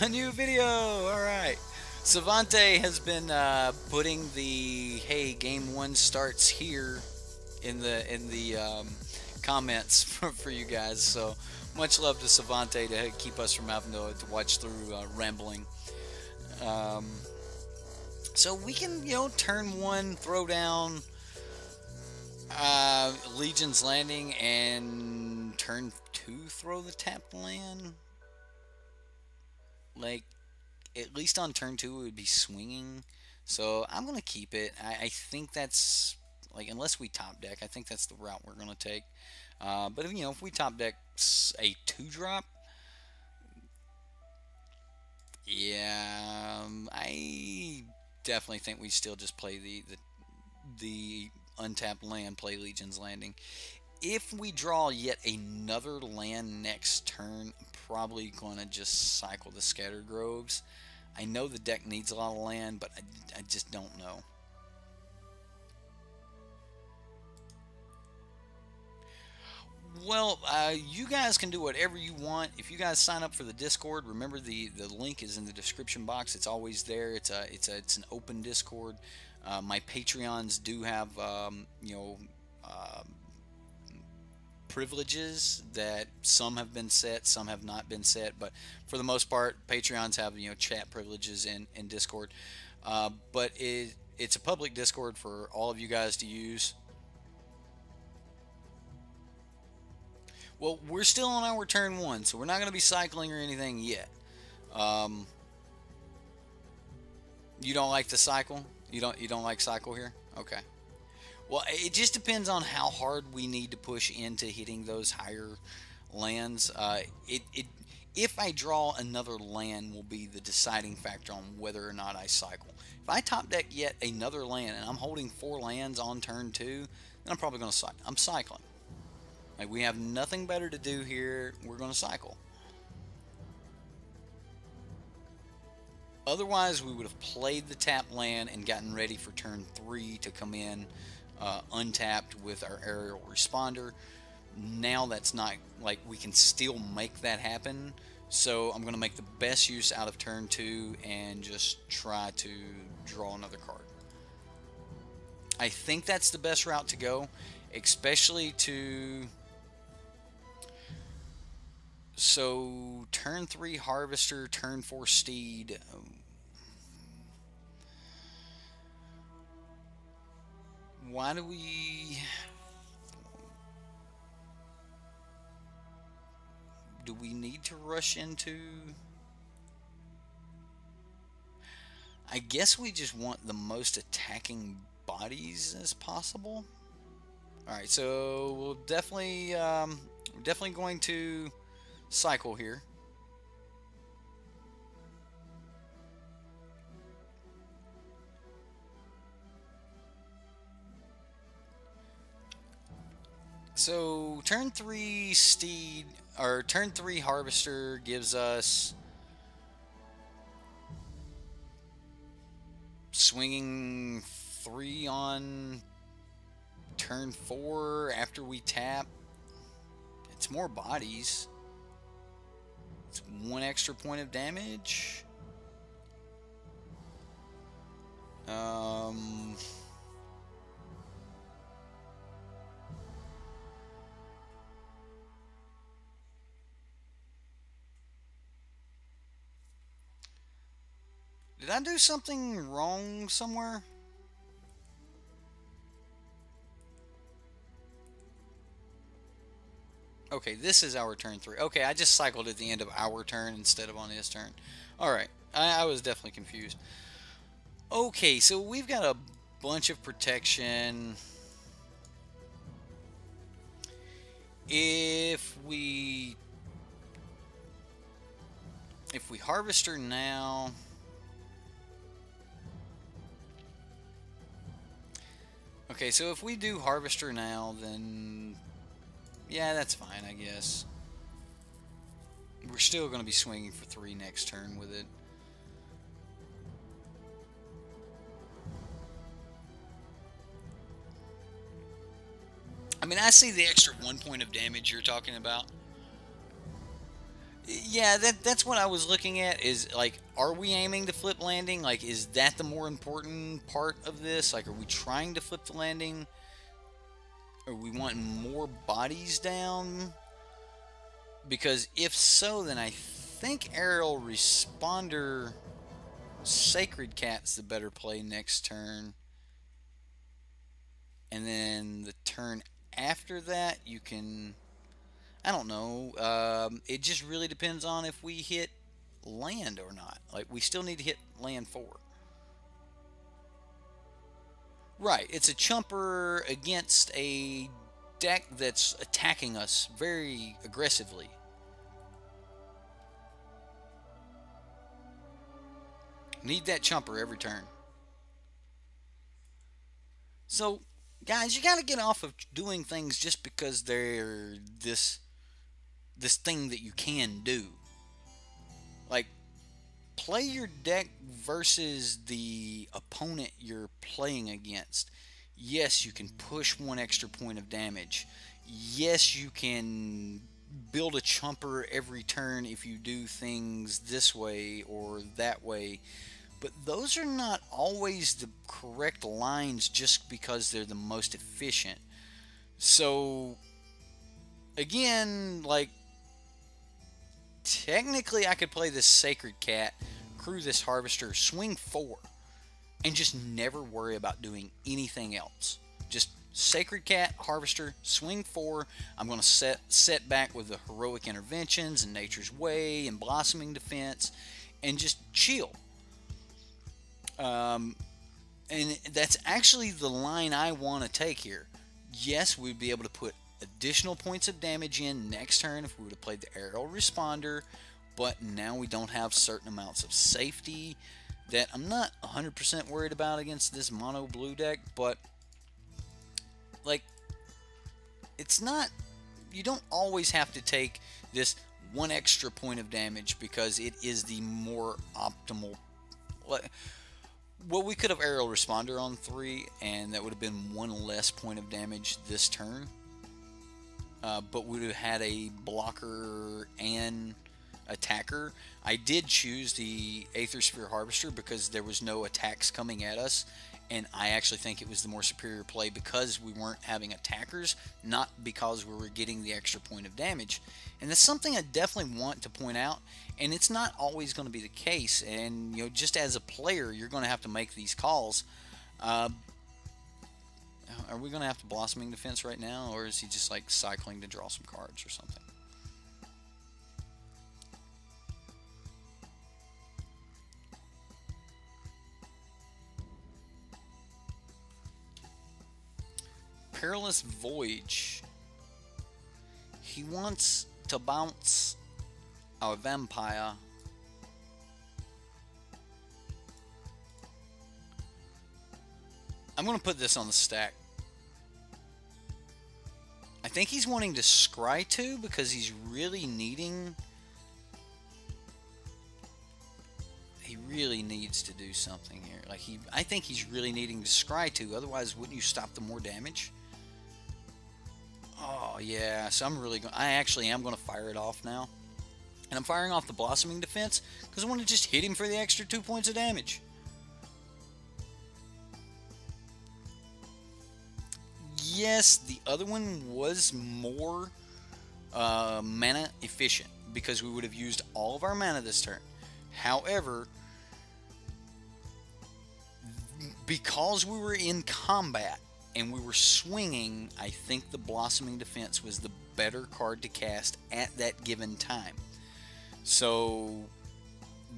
A new video. All right. Savante has been putting the "Hey, game 1 starts here" in the comments for you guys. So much love to Savante to keep us from having to watch through rambling. So we can, you know, turn 1 throw down Legion's Landing, and turn 2 throw the tapped land. Like, at least on turn 2 it would be swinging, so I'm gonna keep it. I think that's, like, unless we top deck, I think that's the route we're gonna take. But if, you know, if we top deck a 2-drop, yeah, I definitely think we still just play the untapped land, play Legion's Landing. If we draw yet another land next turn, I'm probably going to just cycle the Scattered Groves. I know the deck needs a lot of land, but I just don't know. Well, you guys can do whatever you want. If you guys sign up for the Discord, remember the link is in the description box. It's always there. It's an open Discord. My Patreons do have you know, privileges that some have been set, some have not been set, but for the most part, Patreons have, you know, chat privileges in Discord. But it's a public Discord for all of you guys to use. Well, we're still on our turn 1, so we're not going to be cycling or anything yet. You don't like the cycle? You don't like cycle here? Okay. Well, it just depends on how hard we need to push into hitting those higher lands. If I draw another land will be the deciding factor on whether or not I cycle. If I top deck yet another land and I'm holding 4 lands on turn 2, then I'm probably going to cycle. I'm cycling. Like, we have nothing better to do here. We're going to cycle. Otherwise, we would have played the tap land and gotten ready for turn 3 to come in untapped with our aerial responder. Now that's not, like, we can still make that happen. So I'm going to make the best use out of turn 2 and just try to draw another card. I think that's the best route to go, especially to... So, turn 3 Harvester, turn 4 Steed. Why do we... Do we need to rush into... I guess we just want the most attacking bodies as possible. Alright, so we'll definitely... we're definitely going to cycle here. So turn 3 Steed, or turn 3 Harvester gives us swinging 3 on turn 4 after we tap. It's more bodies. It's 1 extra point of damage. Did I do something wrong somewhere? Okay, this is our turn 3. Okay, I just cycled at the end of our turn instead of on his turn. Alright, I was definitely confused. Okay, so we've got a bunch of protection. If we Harvester now... Okay, so if we do Harvester now, then... Yeah, that's fine, I guess. We're still going to be swinging for 3 next turn with it. I mean, I see the extra 1 point of damage you're talking about. Yeah, that's what I was looking at, is, like, are we aiming to flip landing? Like, is that the more important part of this? Like, are we trying to flip the landing? Or we want more bodies down? Because if so, then I think Aerial Responder Sacred Cat's the better play next turn. And then the turn after that, you can... I don't know. It just really depends on if we hit land or not. Like, we still need to hit land 4. Right, it's a chumper against a deck that's attacking us very aggressively. Need that chumper every turn. So, guys, you gotta get off of doing things just because they're this thing that you can do. Like, play your deck versus the opponent you're playing against. Yes, you can push 1 extra point of damage. Yes, you can build a chumper every turn if you do things this way or that way. But those are not always the correct lines just because they're the most efficient. So, again, like, technically I could play this Sacred Cat, crew this Harvester, swing 4, and just never worry about doing anything else. Just Sacred Cat, Harvester, swing 4. I'm going to set back with the Heroic Interventions and Nature's Way and Blossoming Defense and just chill. And that's actually the line I want to take here. Yes, we'd be able to put additional points of damage in next turn if we would have played the Aerial Responder, but now we don't have certain amounts of safety that I'm not 100% worried about against this mono blue deck, but like, it's not, you don't always have to take this 1 extra point of damage because it is the more optimal. Well, we could have Aerial Responder on 3, and that would have been 1 less point of damage this turn. But we would have had a blocker and attacker, I did choose the Aether Sphere Harvester because there was no attacks coming at us, and I actually think it was the more superior play because we weren't having attackers, not because we were getting the extra point of damage. And that's something I definitely want to point out, and it's not always going to be the case. And just as a player, you're going to have to make these calls. Are we going to have to Blossoming Defense right now, or is he just like cycling to draw some cards or something? Perilous Voyage. He wants to bounce our vampire. I'm going to put this on the stack. I think he's wanting to scry 2 because he's really needing... He really needs to do something here. Like I think he's really needing to scry 2. Otherwise, wouldn't you stop the more damage? Oh yeah, so I actually am going to fire it off now. And I'm firing off the Blossoming Defense because I want to just hit him for the extra 2 points of damage. Yes, the other one was more mana efficient because we would have used all of our mana this turn. However, because we were in combat and we were swinging, I think the Blossoming Defense was the better card to cast at that given time. So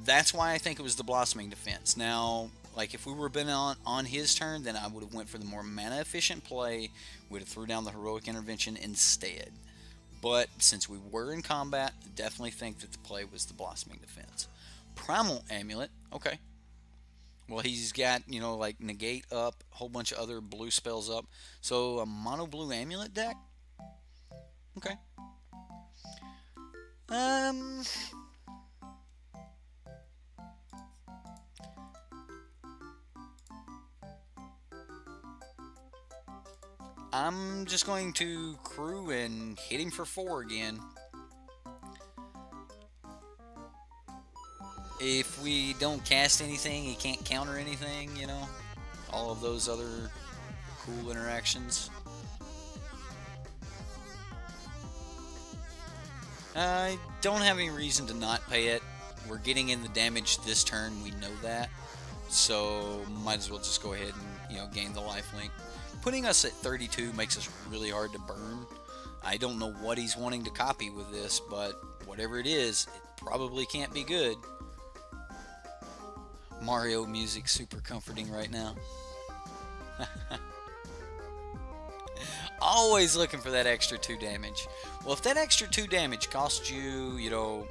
that's why I think it was the Blossoming Defense. Now, like if we were been on his turn, then I would have went for the more mana efficient play. Would have threw down the Heroic Intervention instead. But since we were in combat, I definitely think that the play was the Blossoming Defense. Primal Amulet, okay. Well, he's got, like negate up, a whole bunch of other blue spells up. So a mono blue amulet deck? Okay. I'm just going to crew and hit him for 4 again. If we don't cast anything, he can't counter anything, all of those other cool interactions. I don't have any reason to not pay it. We're getting in the damage this turn, we know that. So might as well just go ahead and, gain the lifelink. Putting us at 32 makes us really hard to burn. I don't know what he's wanting to copy with this, but whatever it is, it probably can't be good. Mario music super comforting right now. Always looking for that extra 2 damage. Well, if that extra 2 damage costs you, your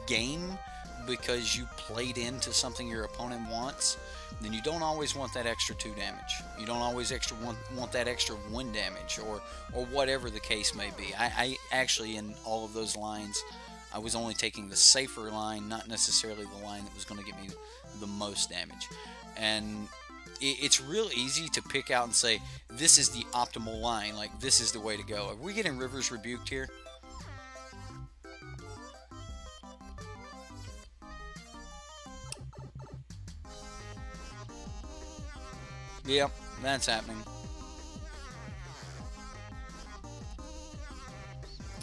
game because you played into something your opponent wants, then you don't always want that extra 2 damage. You don't always want that extra 1 damage or whatever the case may be. I actually, in all of those lines, I was only taking the safer line, not necessarily the line that was going to get me the most damage. And it's real easy to pick out and say, this is the optimal line, like this is the way to go. Are we getting Rivers Rebuked here? Yep, that's happening.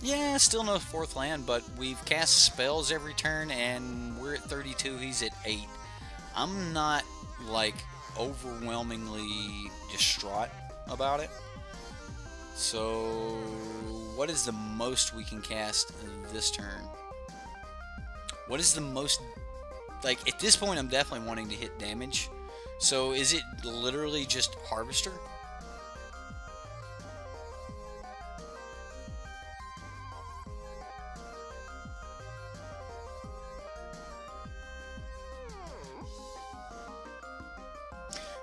Yeah, still no 4th land, but we've cast spells every turn, and we're at 32, he's at 8. I'm not, like, overwhelmingly distraught about it. So, what is the most we can cast this turn? What is the most... Like, at this point, I'm definitely wanting to hit damage. So, is it literally just Harvester?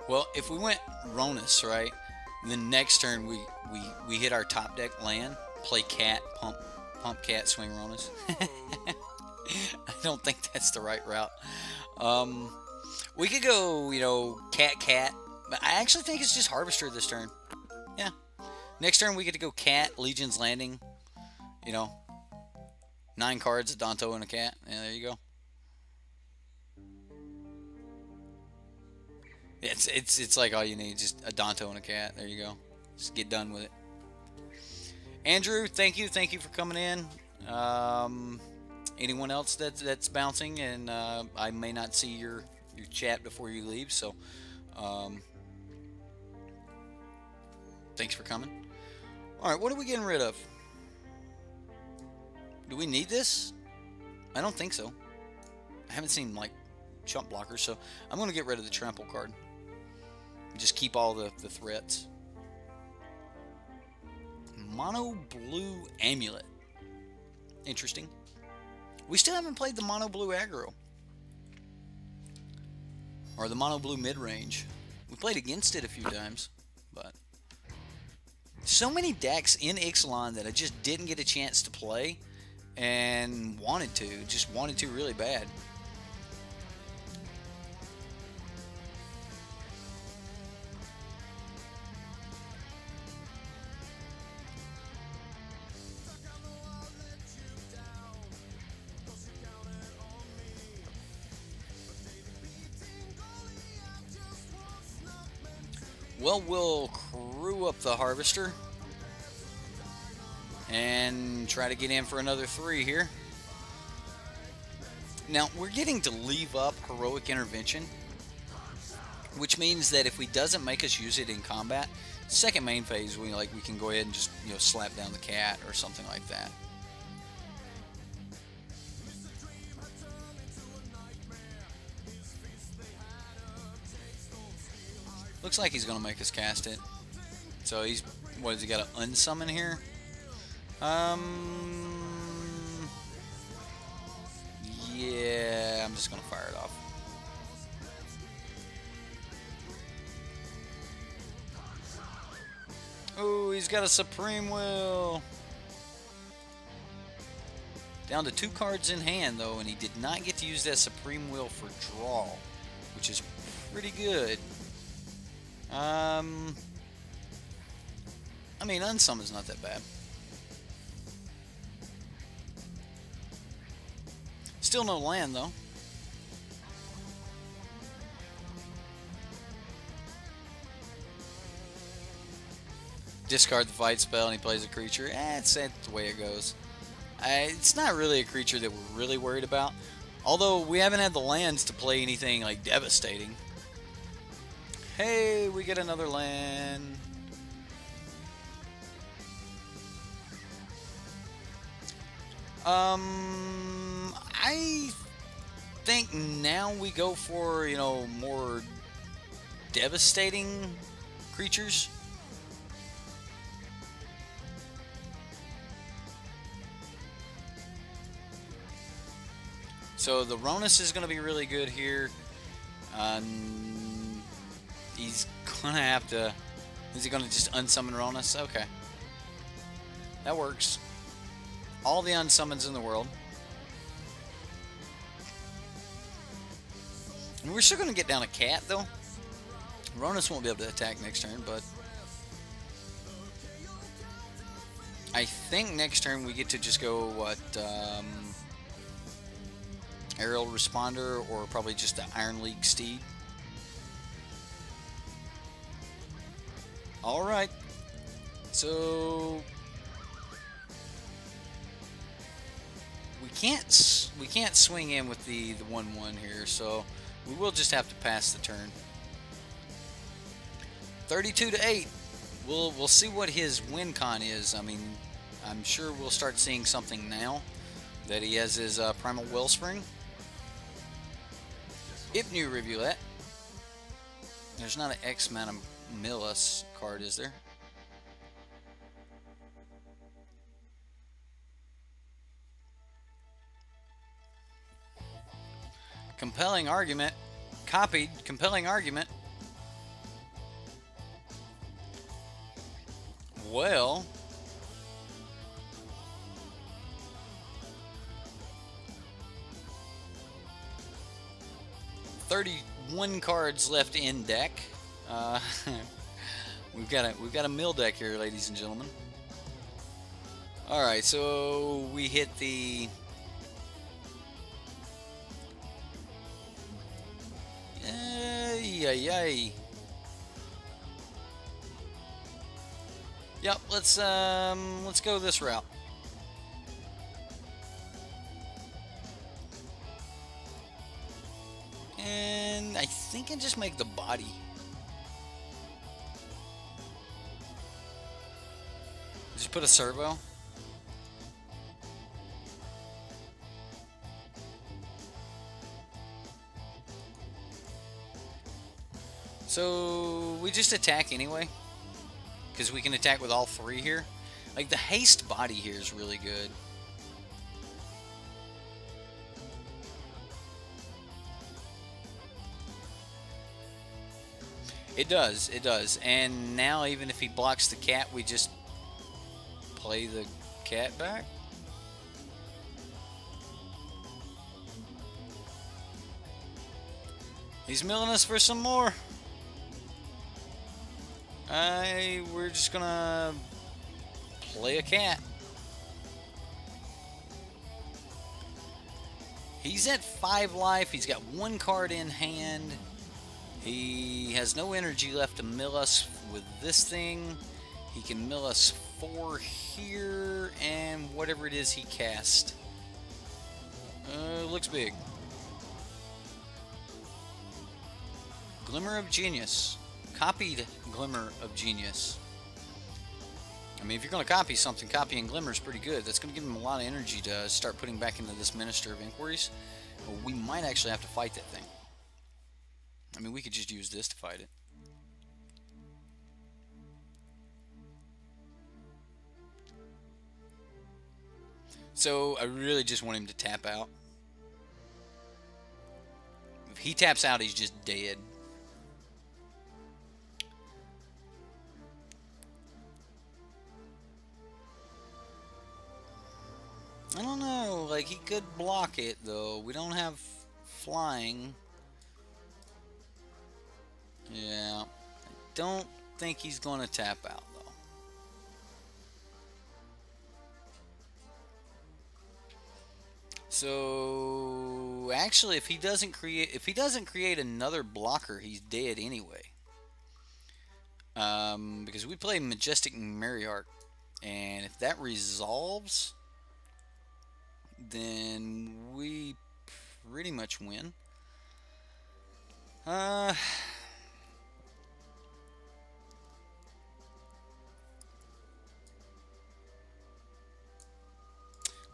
Well, if we went Ronus, right, then next turn we hit our top deck land, play cat, pump cat, swing Ronus. I don't think that's the right route. We could go, cat, but I actually think it's just Harvester this turn. Yeah. Next turn we get to go cat, Legion's Landing, 9 cards, a Danto, and a cat. Yeah, there you go. It's like all you need, just a Danto and a cat. There you go. Just get done with it. Andrew, thank you for coming in. Anyone else that's bouncing, and I may not see your chat before you leave, so thanks for coming. All right, what are we getting rid of? Do we need this? I don't think so. I haven't seen like chump blockers, so I'm going to get rid of the trample card. Just keep all the threats. Mono blue amulet. Interesting. We still haven't played the mono blue aggro. Or the mono blue mid-range. We played against it a few times, but so many decks in Ixalan that I just didn't get a chance to play and just wanted to really bad. Well, we'll crew up the Harvester and try to get in for another 3 here. Now, we're getting to leave up Heroic Intervention, which means that if he doesn't make us use it in combat, second main phase, we can go ahead and just slap down the cat or something like that. Looks like he's going to make us cast it. So he's, what, has he got to unsummon here? Yeah, I'm just going to fire it off. Oh, he's got a Supreme Will. Down to 2 cards in hand, though, and he did not get to use that Supreme Will for draw, which is pretty good. I mean, unsummon's not that bad. Still no land, though. Discard the fight spell and he plays a creature. That's the way it goes. It's not really a creature that we're really worried about. Although we haven't had the lands to play anything like devastating. Hey, we get another land. I think now we go for, more devastating creatures. So the Ronus is going to be really good here. He's going to have to... Is he going to just unsummon Ronus? Okay. That works. All the unsummons in the world. And we're still going to get down a cat, though. Ronus won't be able to attack next turn, but... I think next turn we get to just go, what, Aerial Responder, or probably just the Iron League Steed. Alright. So... We can't swing in with the 1/1 here, so we will just have to pass the turn. 32-8. We'll see what his win con is. I mean, I'm sure we'll start seeing something now that he has his Primal Wellspring. If new review that. There's not an X-Man Millis card, is there? Compelling argument. Copied. Compelling argument. Well... 31 cards left in deck. We've got a mill deck here, ladies and gentlemen. All right, so we hit the Yay. Yep, let's go this route. And I think I just make the body. Just put a servo. So we just attack anyway, because we can attack with all three here. Like the haste body here is really good. It does, it does. And now even if he blocks the cat, we just play the cat back. He's milling us for some more. We're just gonna play a cat. He's at 5 life. He's got 1 card in hand. He has no energy left to mill us with this thing. He can mill us 4 here and whatever it is he cast. Looks big. Glimmer of Genius. Copied Glimmer of Genius. I mean, if you're going to copy something, copying Glimmer is pretty good. That's going to give him a lot of energy to start putting back into this Minister of Inquiries. But we might actually have to fight that thing. I mean, we could just use this to fight it. So, I really just want him to tap out. If he taps out, he's just dead. I don't know, like, he could block it, though. We don't have flying. Yeah. I don't think he's going to tap out, though. So, actually, if he doesn't create another blocker, he's dead anyway. Because we play Majestic Myriarch, and if that resolves, then we pretty much win.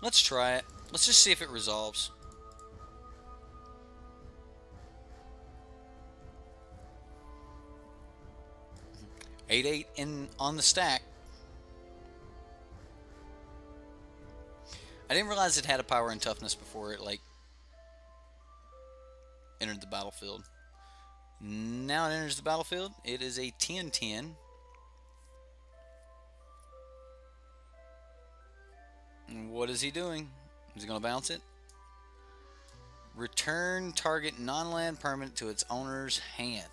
Let's try it. Let's just see if it resolves. Eight in on the stack. I didn't realize it had a power and toughness before it, like, entered the battlefield. Now it enters the battlefield. It is a 10-10. What is he doing? Is he going to bounce it? Return target non-land permanent to its owner's hand.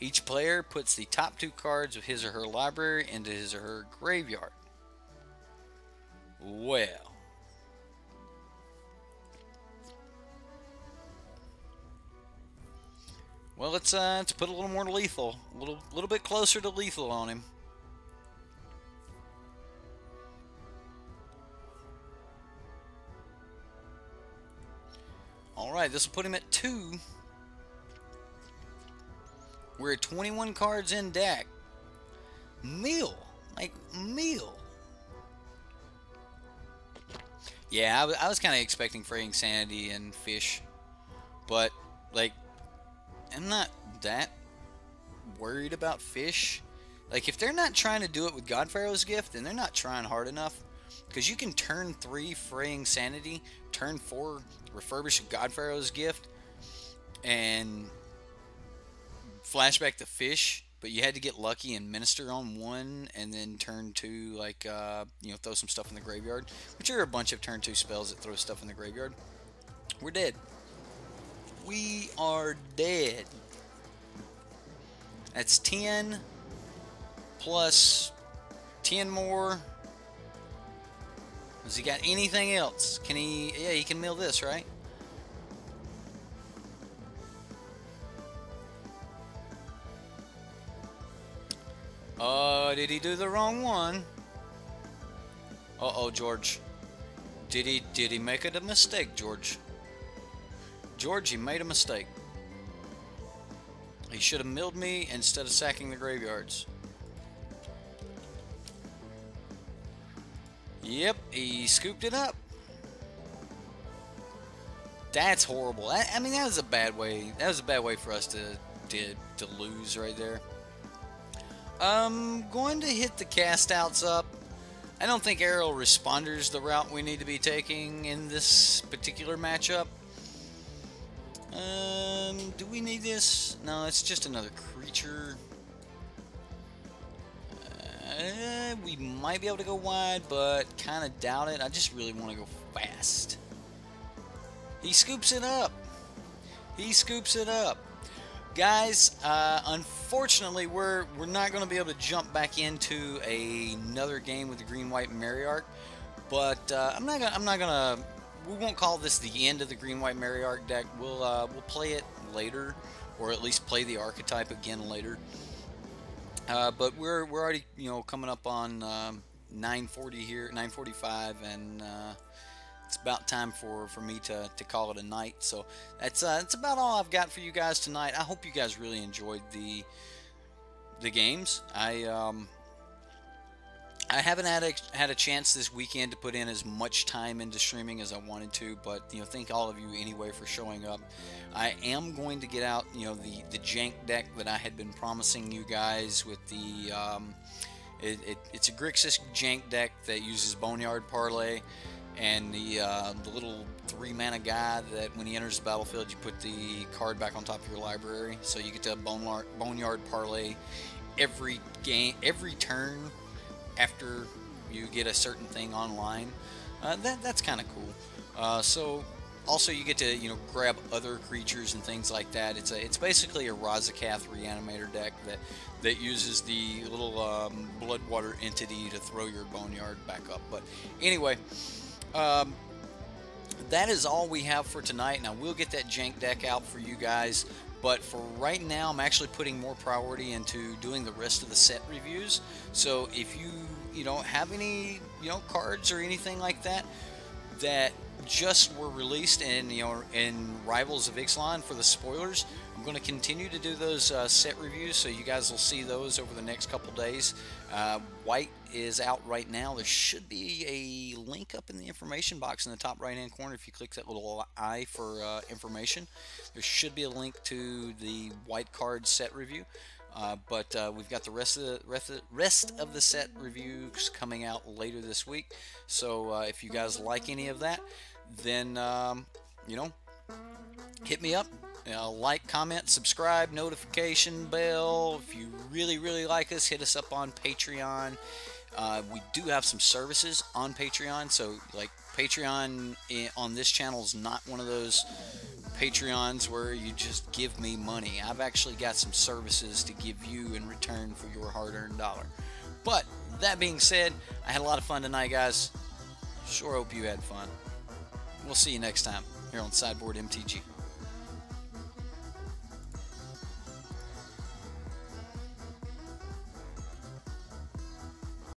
Each player puts the top 2 cards of his or her library into his or her graveyard. Well. Well, let's put a little more lethal, a little bit closer to lethal on him. All right, this will put him at 2. We're at 21 cards in deck. Meal, like meal. Yeah, I was kind of expecting Fraying Sanity and Fish, but like, I'm not that worried about Fish. Like, if they're not trying to do it with God Pharaoh's Gift, then they're not trying hard enough. Because you can turn 3 Fraying Sanity, turn 4 Refurbish God Pharaoh's Gift, and flashback the Fish. But you had to get lucky and Minister on 1, and then turn 2, like, you know, throw some stuff in the graveyard. Which are a bunch of turn 2 spells that throw stuff in the graveyard. We're dead. We are dead. That's 10 plus 10 more. Has he got anything else? Can he? Yeah, he can mill this, right? did he do the wrong one? Uh-oh, George. Did he make a mistake, George? George, he made a mistake. He should have milled me instead of sacking the graveyards. Yep, he scooped it up. That's horrible. I mean, that was a bad way. That was a bad way for us to lose right there. Going to hit the cast outs up. I don't think aerial responder's the route we need to be taking in this particular matchup. Do we need this? No, it's just another creature. We might be able to go wide, but kind of doubt it. I just really want to go fast. He scoops it up. He scoops it up. Guys, unfortunately, we're not going to be able to jump back into another game with the green-white Myriarch, but we won't call this the end of the green-white Myriarch deck. We'll play it later, or at least play the archetype again later. But we're already coming up on 9:40 here, 9:45, and it's about time for me to call it a night. So that's about all I've got for you guys tonight. I hope you guys really enjoyed the games. I haven't had a chance this weekend to put in as much time into streaming as I wanted to, but thank all of you anyway for showing up. I am going to get out the jank deck that I had been promising you guys with the it's a Grixis jank deck that uses Boneyard Parlay and the little 3-mana guy that when he enters the battlefield you put the card back on top of your library, so you get to Boneyard Parlay every turn after you get a certain thing online. That's kind of cool. So also you get to grab other creatures and things like that. It's basically a Razakath Reanimator deck that uses the little Bloodwater entity to throw your Boneyard back up. But anyway, that is all we have for tonight, and I will get that jank deck out for you guys. But for right now, I'm actually putting more priority into doing the rest of the set reviews. So if you don't have any cards or anything like that just were released in Rivals of Ixalan for the spoilers, I'm going to continue to do those set reviews, so you guys will see those over the next couple days. White is out right now. There should be a link up in the information box in the top right hand corner. If you click that little I for information, there should be a link to the white card set review. But we've got the rest of the set reviews coming out later this week. So if you guys like any of that, then hit me up. Like, comment, subscribe, notification bell. If you really like us, hit us up on Patreon. We do have some services on Patreon, so like Patreon on this channel is not one of those Patreons where you just give me money. I've actually got some services to give you in return for your hard-earned dollar. But that being said, I had a lot of fun tonight, guys. Sure hope you had fun. We'll see you next time here on Sideboard MTG.